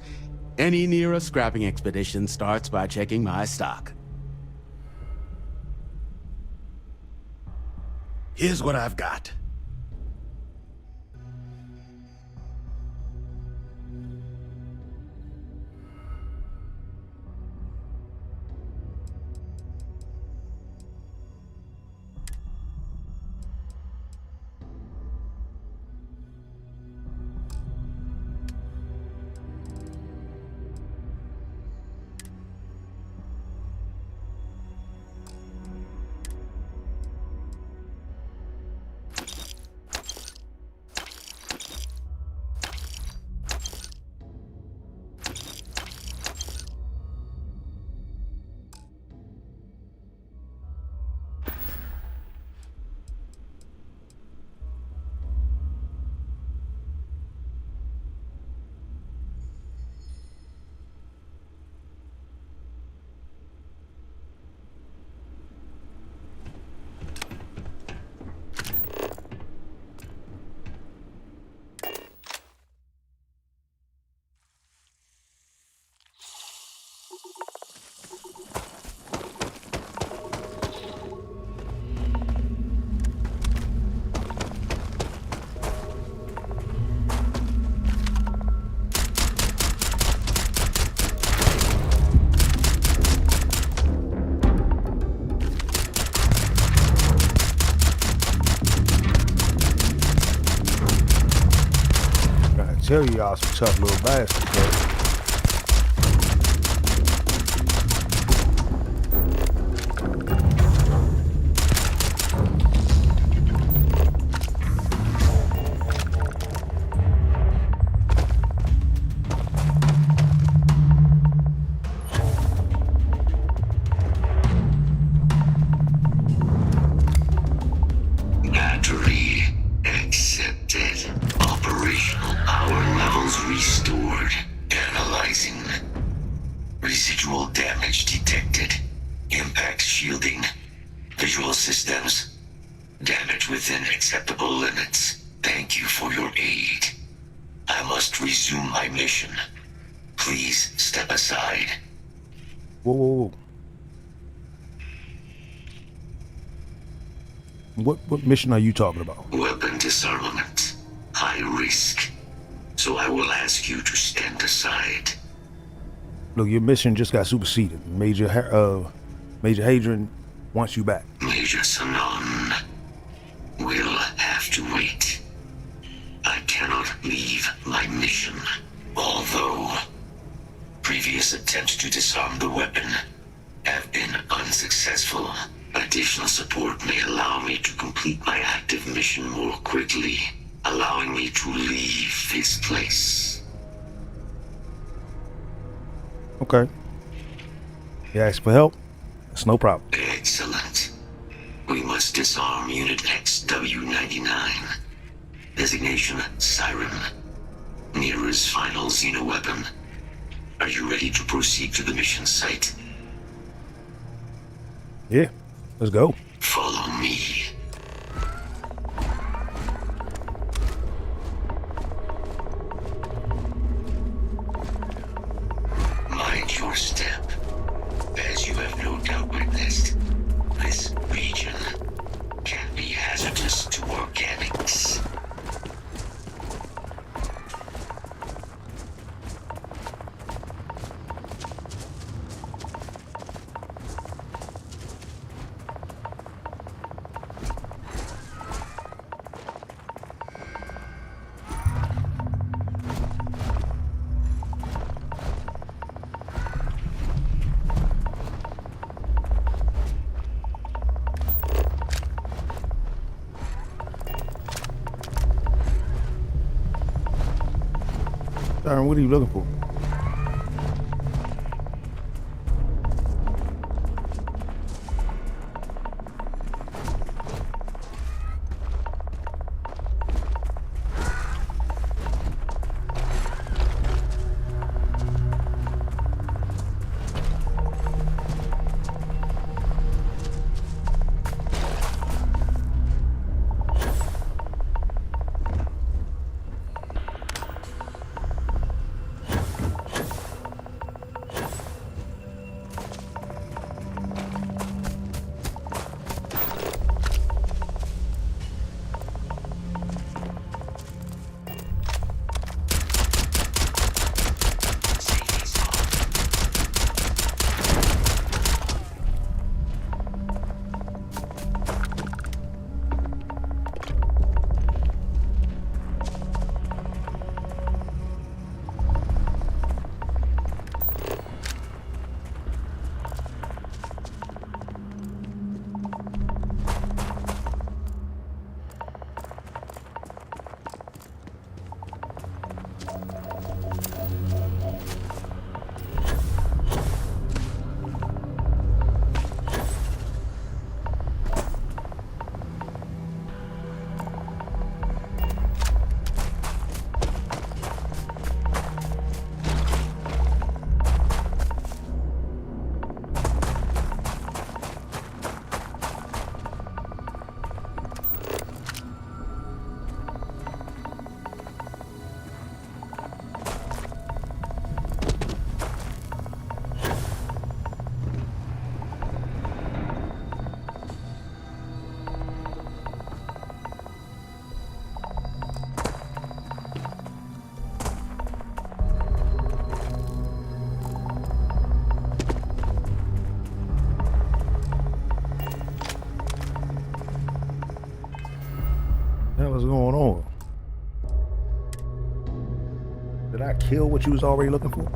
S18: Any Nira scrapping expedition starts by checking my stock. Here's what I've got.
S1: tell you y'all some tough little bastards, bro.
S11: Battery accepted. Operational power levels restored. Analyzing. Residual damage detected. Impact shielding. Visual systems. Damage within acceptable limits. Thank you for your aid. I must resume my mission. Please step aside.
S1: Whoa, whoa, whoa. What mission are you talking about?
S11: Weapon disarmament. High risk. So I will ask you to stand aside.
S1: Look, your mission just got superseded. Major Hadrian wants you back.
S11: Major Sanon will have to wait. I cannot leave my mission. Although previous attempts to disarm the weapon have been unsuccessful, additional support may allow me to complete my active mission more quickly, allowing me to leave this place.
S1: Okay. You ask for help? It's no problem.
S11: Excellent. We must disarm Unit XW-99. Designation Siren. Nearest final xenoweapon. Are you ready to proceed to the mission site?
S1: Yeah, let's go.
S11: Follow me. Mind your step. As you have no doubt witnessed, this region can be hazardous to organics.
S1: Darren, what are you looking for? kill what you was already looking for?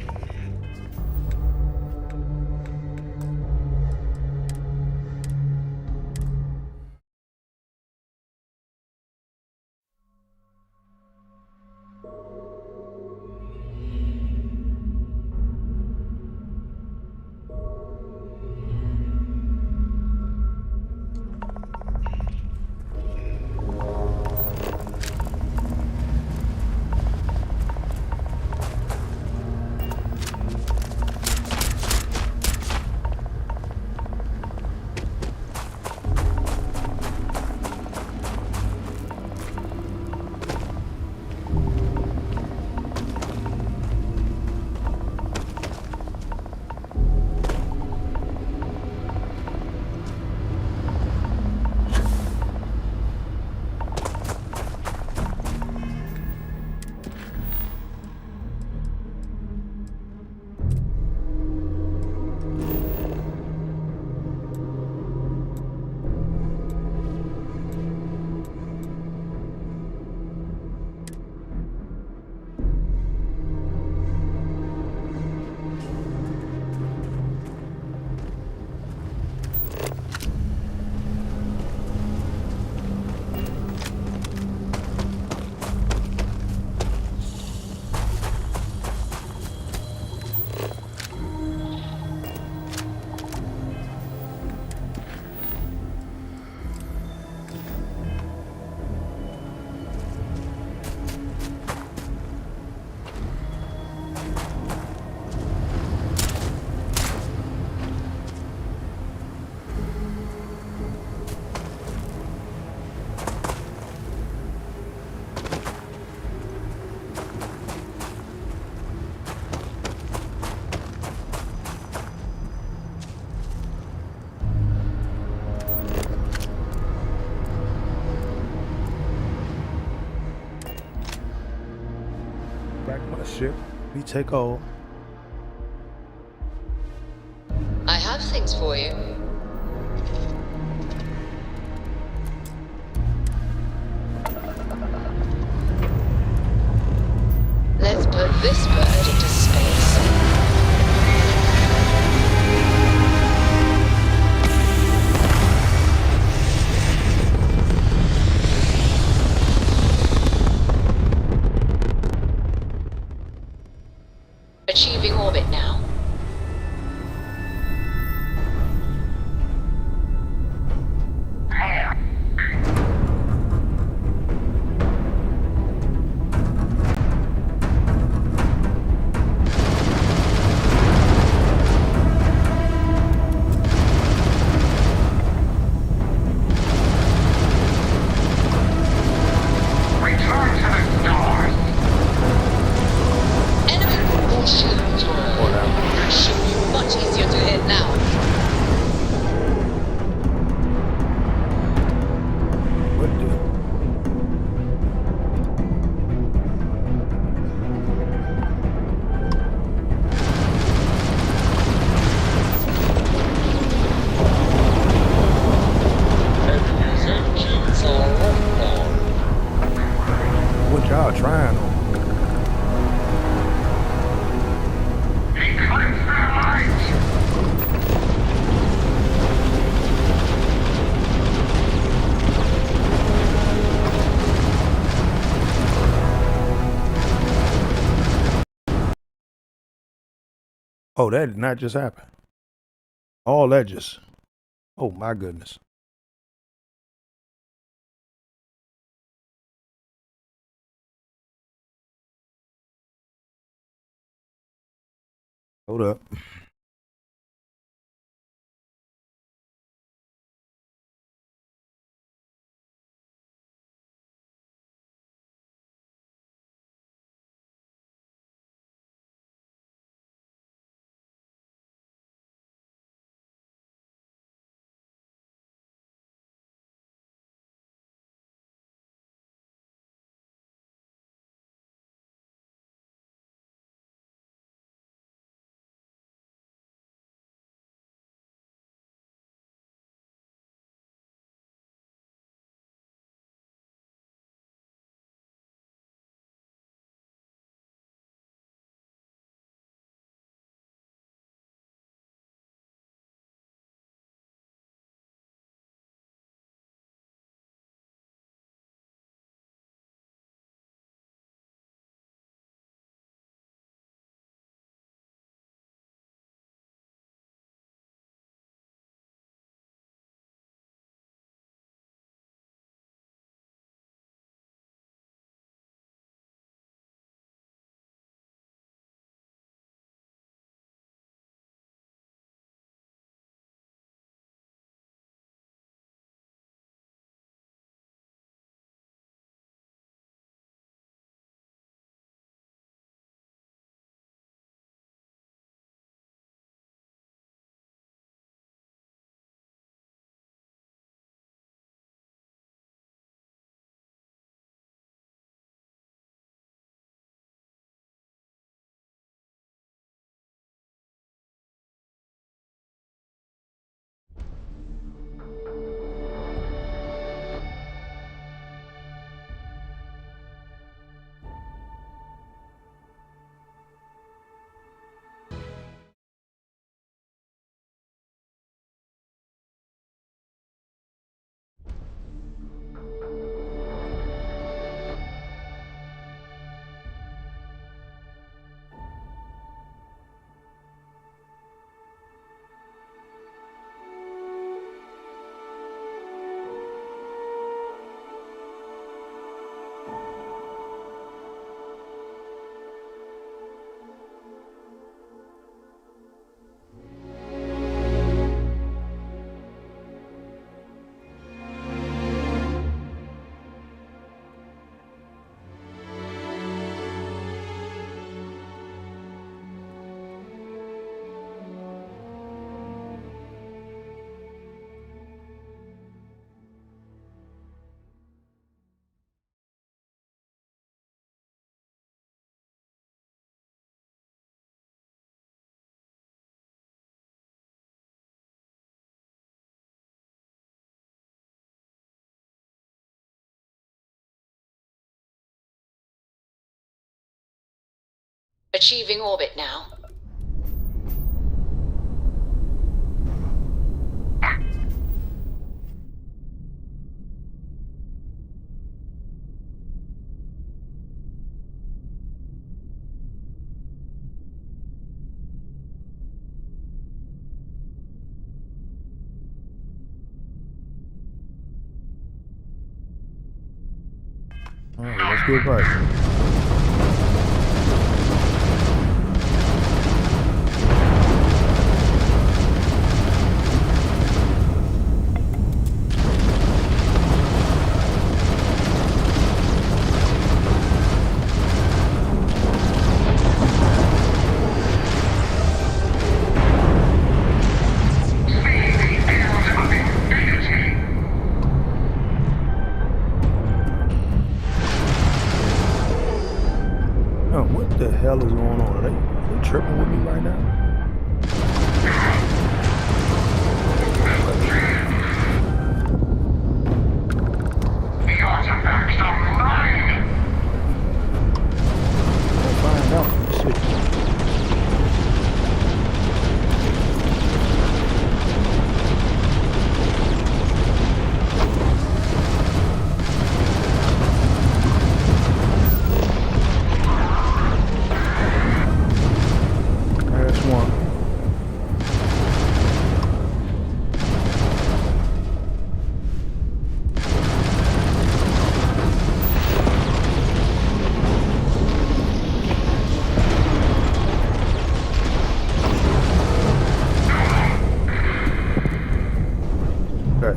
S1: Back my ship. We take all.
S7: I have things for you. Let's put this bird into space. Achieving orbit now.
S1: What y'all trying on? Oh, that did not just happen. All that just, oh my goodness. Hold up.
S7: Achieving orbit now.
S1: All right, let's get right. What the hell is going on? Are they tripping with me right now?
S11: The artifacts are mine!
S1: I'll find out. Let's see. That's one. Okay.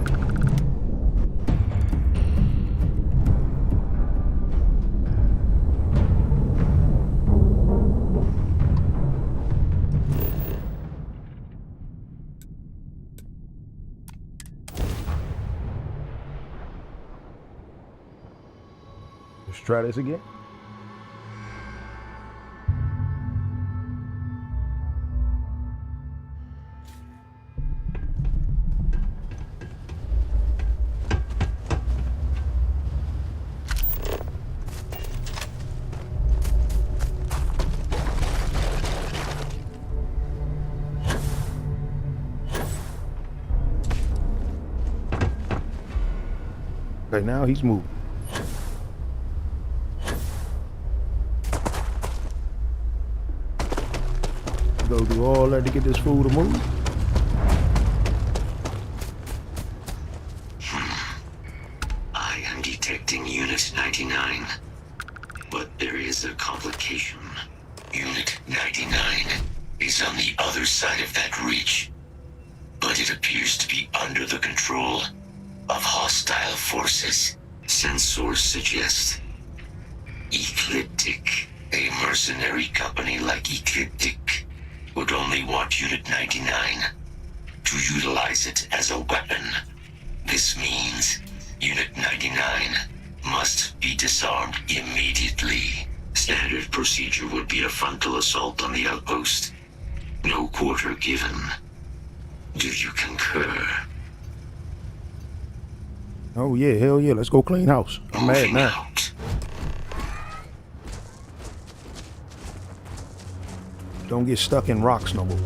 S1: Let's try this again. Okay, now he's moving. Go do all that to get this fool to move.
S11: I am detecting Unit 99. But there is a complication. Unit 99 is on the other side of that ridge. But it appears to be under the control of hostile forces. Sensors suggest Ecliptic, a mercenary company like Ecliptic, would only want Unit 99 to utilize it as a weapon. This means Unit 99 must be disarmed immediately. Standard procedure would be a frontal assault on the outpost. No quarter given. Do you concur?
S1: Oh yeah, hell yeah, let's go clean house. I'm mad now. Don't get stuck in rocks no more.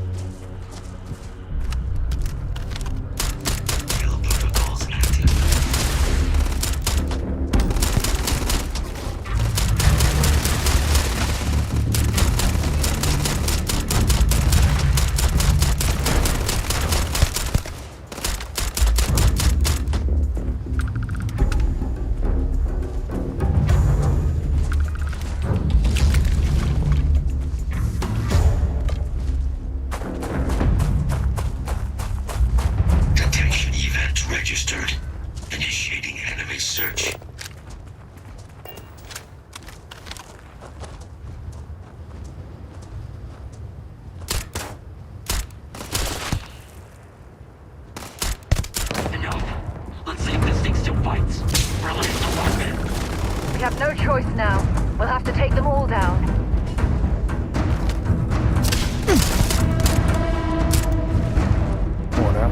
S15: We have no choice now. We'll have to take them all down.
S1: Come on now.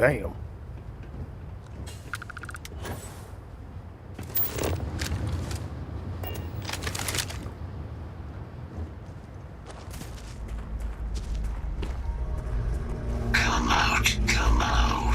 S1: damn.
S11: Come out, come out.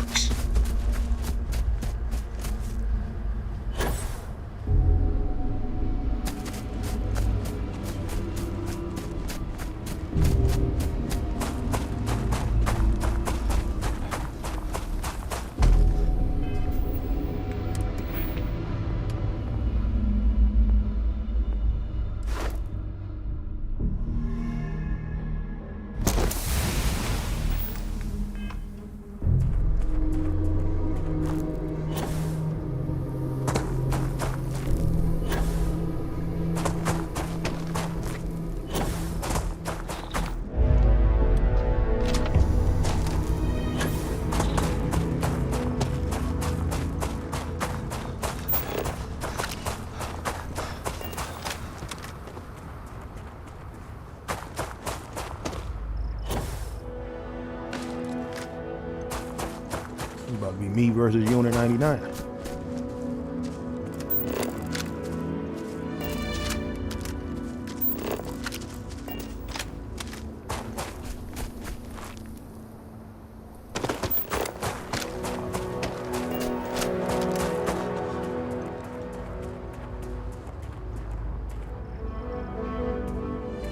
S1: About to be me versus Unit 99.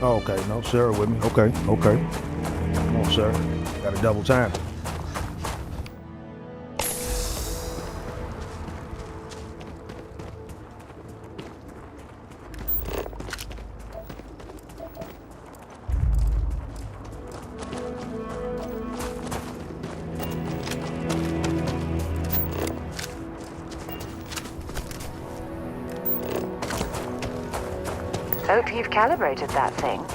S1: Oh, okay, no, Sarah with me. Okay. Come on, sir. Got a double time.
S15: Hope you've calibrated that thing.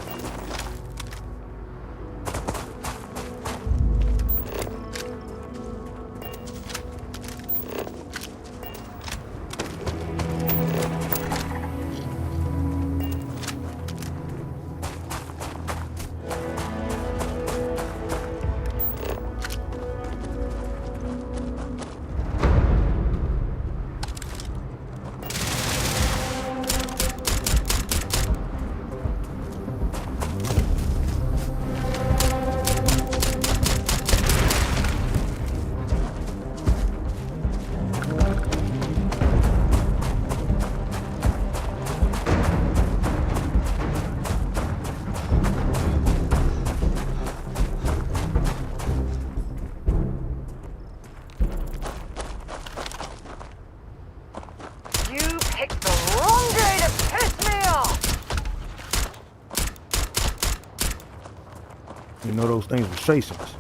S1: You know those things were chasing us.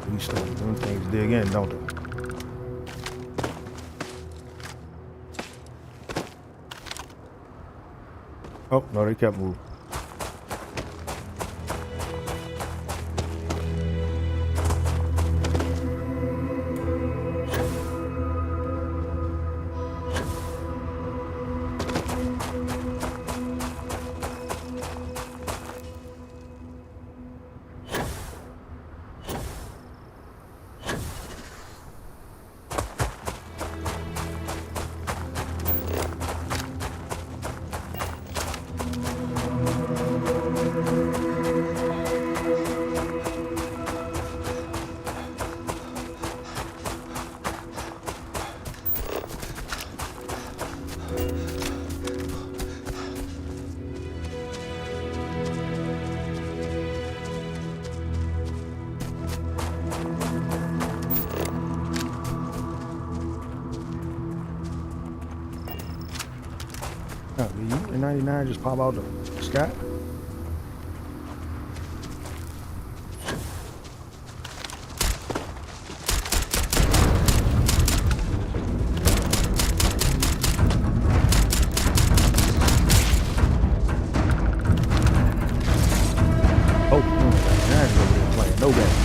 S1: These things, them things dig in, don't they? Oh, no, they kept moving. Oh, did you in 99 just pop out the sky? Oh, 99 is over there playing no game.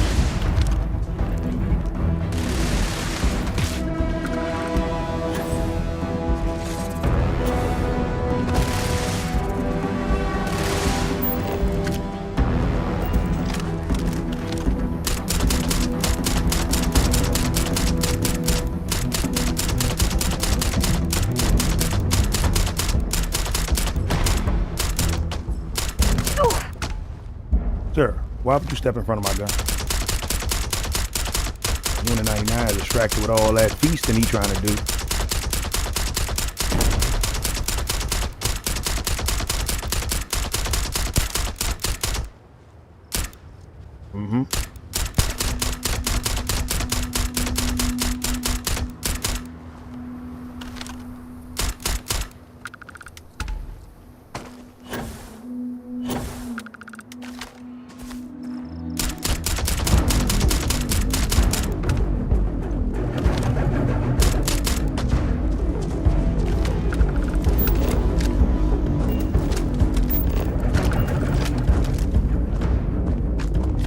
S1: Sir, why would you step in front of my gun? Unit 99 is distracted with all that feasting he trying to do. Mm-hmm.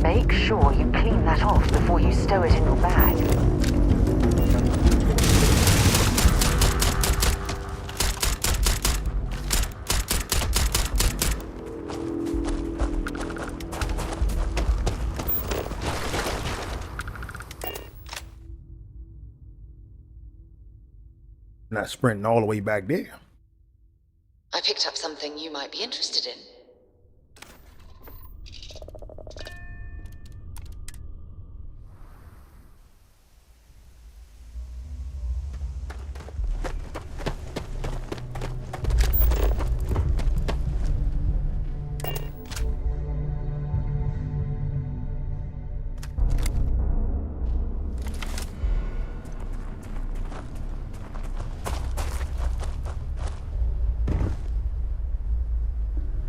S15: Make sure you clean that off before you stow it in your bag.
S1: Not sprinting all the way back there.
S7: I picked up something you might be interested in.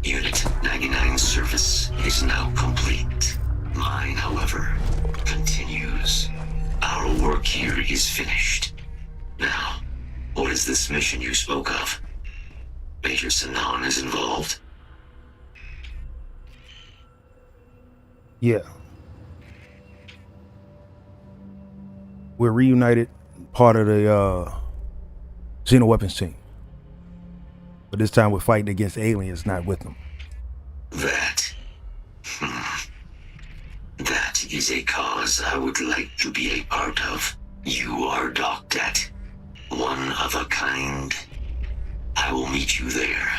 S11: Unit 99 service is now complete. Mine, however, continues. Our work here is finished. Now, what is this mission you spoke of? Major Sinan is involved?
S1: Yeah. We're reunited, part of the Xeno weapons team. But this time we're fighting against aliens, not with them.
S11: That is a cause I would like to be a part of. You are docked at one of a kind. I will meet you there.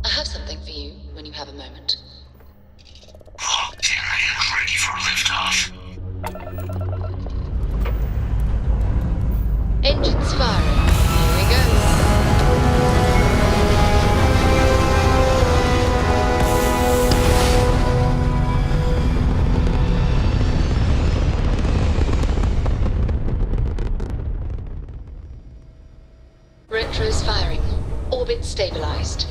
S7: I have something for you when you have a moment.
S11: Locked in and ready for liftoff.
S7: Engines firing. Here we go. Retros firing. Orbit stabilized.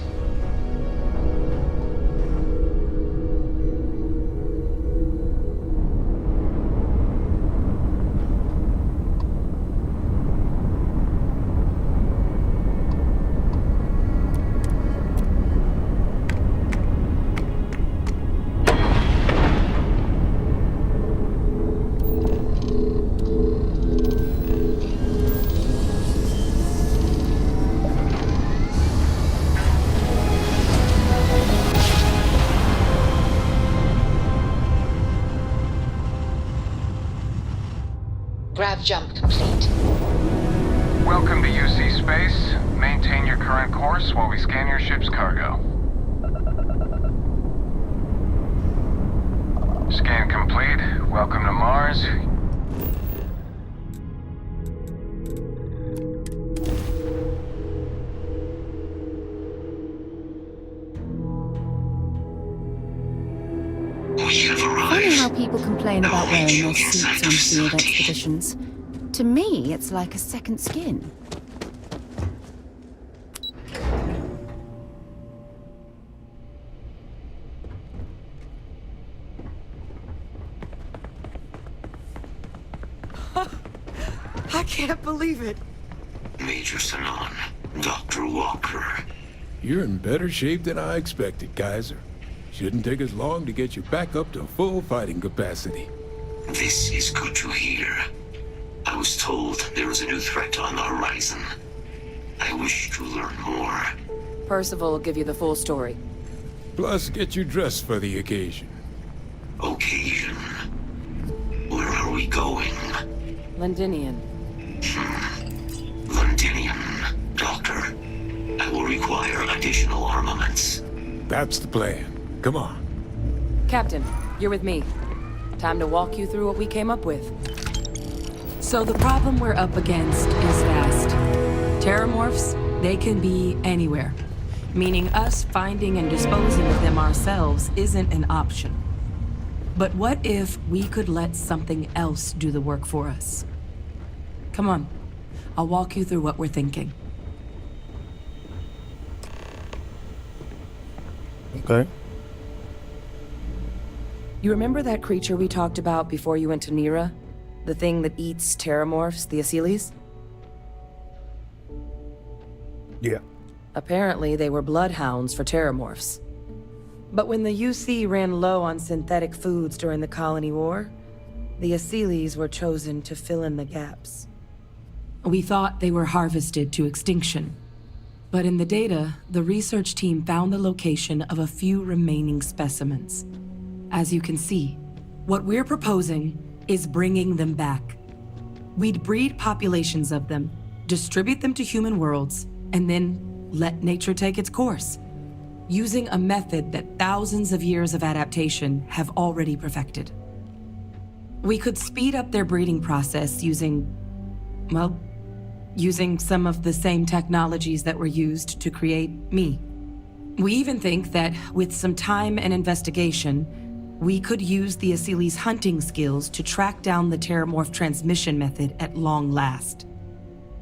S7: Grav jump complete.
S12: Welcome to UC Space. Maintain your current course while we scan your ship's cargo. Scan complete. Welcome to Mars.
S3: Funny how people complain about wearing their suits on field expeditions. To me, it's like a second skin.
S10: I can't believe it.
S11: Major Sinan, Dr. Walker.
S19: You're in better shape than I expected, Kaiser. Shouldn't take us long to get you back up to full fighting capacity.
S11: This is good to hear. I was told there was a new threat on the horizon. I wish to learn more.
S16: Percival will give you the full story.
S19: Plus, get you dressed for the occasion.
S11: Occasion? Where are we going?
S16: Londinian.
S11: Londinium, Doctor. I will require additional armaments.
S19: That's the plan. Come on.
S16: Captain, you're with me. Time to walk you through what we came up with.
S17: So the problem we're up against is vast. Terramorphs, they can be anywhere. Meaning us finding and disposing of them ourselves isn't an option. But what if we could let something else do the work for us? Come on, I'll walk you through what we're thinking.
S1: Okay.
S16: You remember that creature we talked about before you went to Nira? The thing that eats terramorphs, the Asylees?
S1: Yeah.
S16: Apparently, they were bloodhounds for terramorphs. But when the UC ran low on synthetic foods during the Colony War, the Asylees were chosen to fill in the gaps. We thought they were harvested to extinction. But in the data, the research team found the location of a few remaining specimens. As you can see, what we're proposing is bringing them back. We'd breed populations of them, distribute them to human worlds, and then let nature take its course, using a method that thousands of years of adaptation have already perfected. We could speed up their breeding process using some of the same technologies that were used to create me. We even think that with some time and investigation, we could use the Asylees' hunting skills to track down the Terramorph transmission method at long last.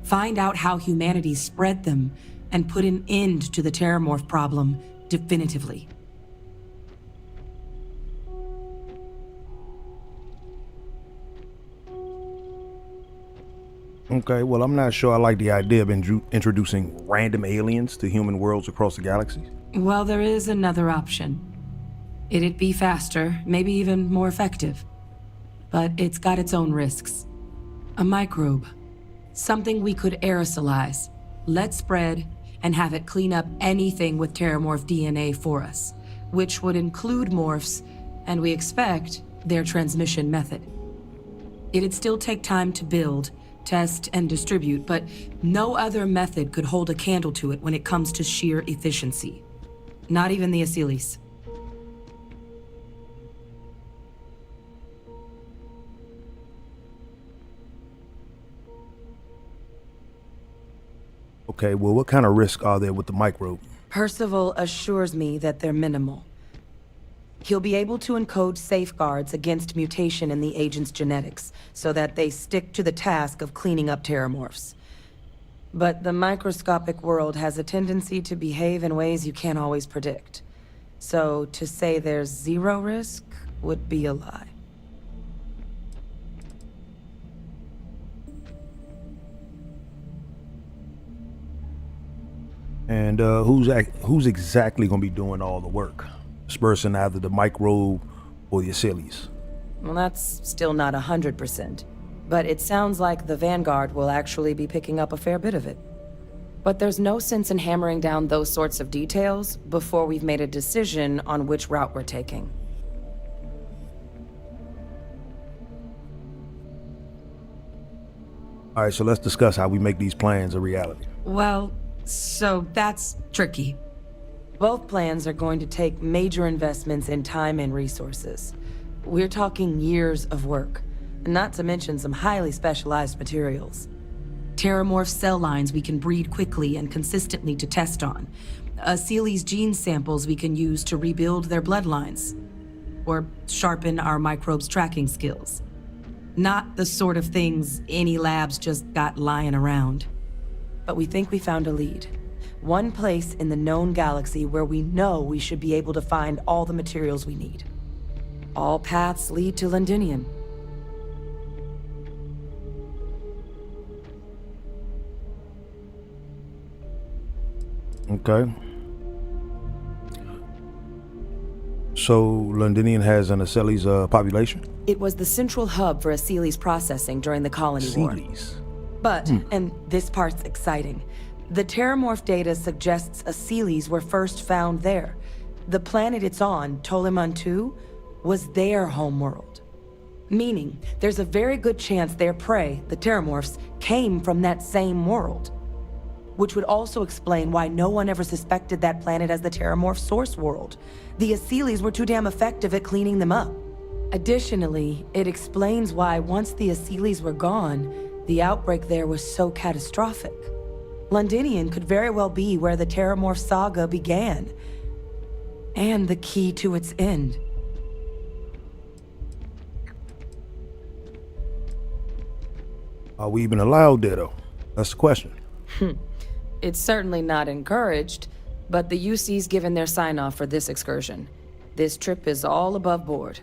S16: Find out how humanity spread them and put an end to the Terramorph problem definitively.
S1: Okay, well, I'm not sure I like the idea of introducing random aliens to human worlds across the galaxy.
S17: Well, there is another option. It'd be faster, maybe even more effective. But it's got its own risks. A microbe. Something we could aerosolize, let spread, and have it clean up anything with Terramorph DNA for us, which would include morphs, and we expect their transmission method. It'd still take time to build, test, and distribute, but no other method could hold a candle to it when it comes to sheer efficiency. Not even the Asylees.
S1: Okay, well, what kind of risk are there with the microbe?
S17: Percival assures me that they're minimal. He'll be able to encode safeguards against mutation in the agent's genetics, so that they stick to the task of cleaning up terramorphs. But the microscopic world has a tendency to behave in ways you can't always predict. So to say there's zero risk would be a lie.
S1: And who's exactly going to be doing all the work? Dispersing either the microbe or the Asylees?
S16: Well, that's still not 100%. But it sounds like the Vanguard will actually be picking up a fair bit of it. But there's no sense in hammering down those sorts of details before we've made a decision on which route we're taking.
S1: All right, so let's discuss how we make these plans a reality.
S17: Well, so that's tricky.
S16: Both plans are going to take major investments in time and resources. We're talking years of work, not to mention some highly specialized materials.
S17: Terramorph cell lines we can breed quickly and consistently to test on. Asylees' gene samples we can use to rebuild their bloodlines. Or sharpen our microbes' tracking skills. Not the sort of things any labs just got lying around.
S16: But we think we found a lead. One place in the known galaxy where we know we should be able to find all the materials we need. All paths lead to Londinium.
S1: Okay. So Londinium has an Asylees population?
S16: It was the central hub for Asylees processing during the Colony War. But, and this part's exciting, the Terramorph data suggests Asylees were first found there. The planet it's on, Toliman II, was their homeworld.
S17: Meaning, there's a very good chance their prey, the Terramorphs, came from that same world. Which would also explain why no one ever suspected that planet as the Terramorph source world. The Asylees were too damn effective at cleaning them up. Additionally, it explains why once the Asylees were gone, the outbreak there was so catastrophic. Londinian could very well be where the Terramorph saga began. And the key to its end.
S1: Are we even allowed there, though? That's the question.
S16: It's certainly not encouraged, but the UC's given their sign-off for this excursion. This trip is all above board.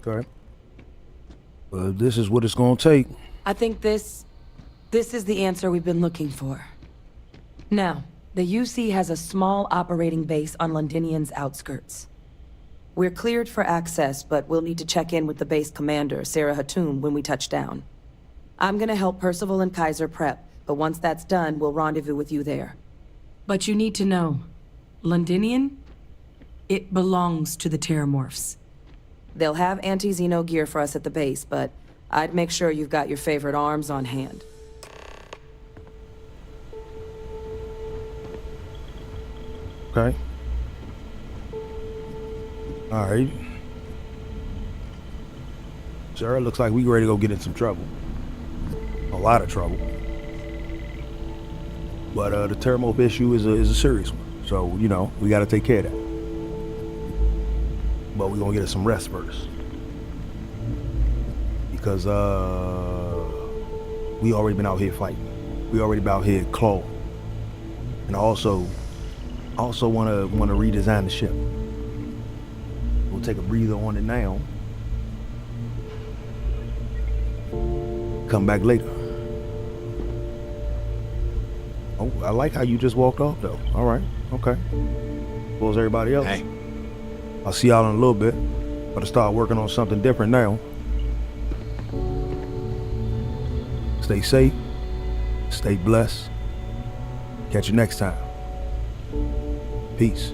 S1: Okay. Well, this is what it's gonna take.
S17: I think this is the answer we've been looking for. Now, the UC has a small operating base on Londinian's outskirts. We're cleared for access, but we'll need to check in with the base commander, Sarah Hatoum, when we touch down. I'm gonna help Percival and Kaiser prep, but once that's done, we'll rendezvous with you there. But you need to know, Londinian, it belongs to the Terramorphs. They'll have anti-Xeno gear for us at the base, but I'd make sure you've got your favorite arms on hand.
S1: Okay. All right. Sir, it looks like we ready to go get in some trouble. A lot of trouble. But the Terramorph issue is a serious one. So, you know, we got to take care of that. But we're going to get us some rest first. Because we already been out here fighting. We already been out here clawing. And I also want to redesign the ship. We'll take a breather on it now. Come back later. Oh, I like how you just walked off though. All right, okay. Where's everybody else?
S2: Hey.
S1: I'll see y'all in a little bit. Gotta start working on something different now. Stay safe. Stay blessed. Catch you next time. Peace.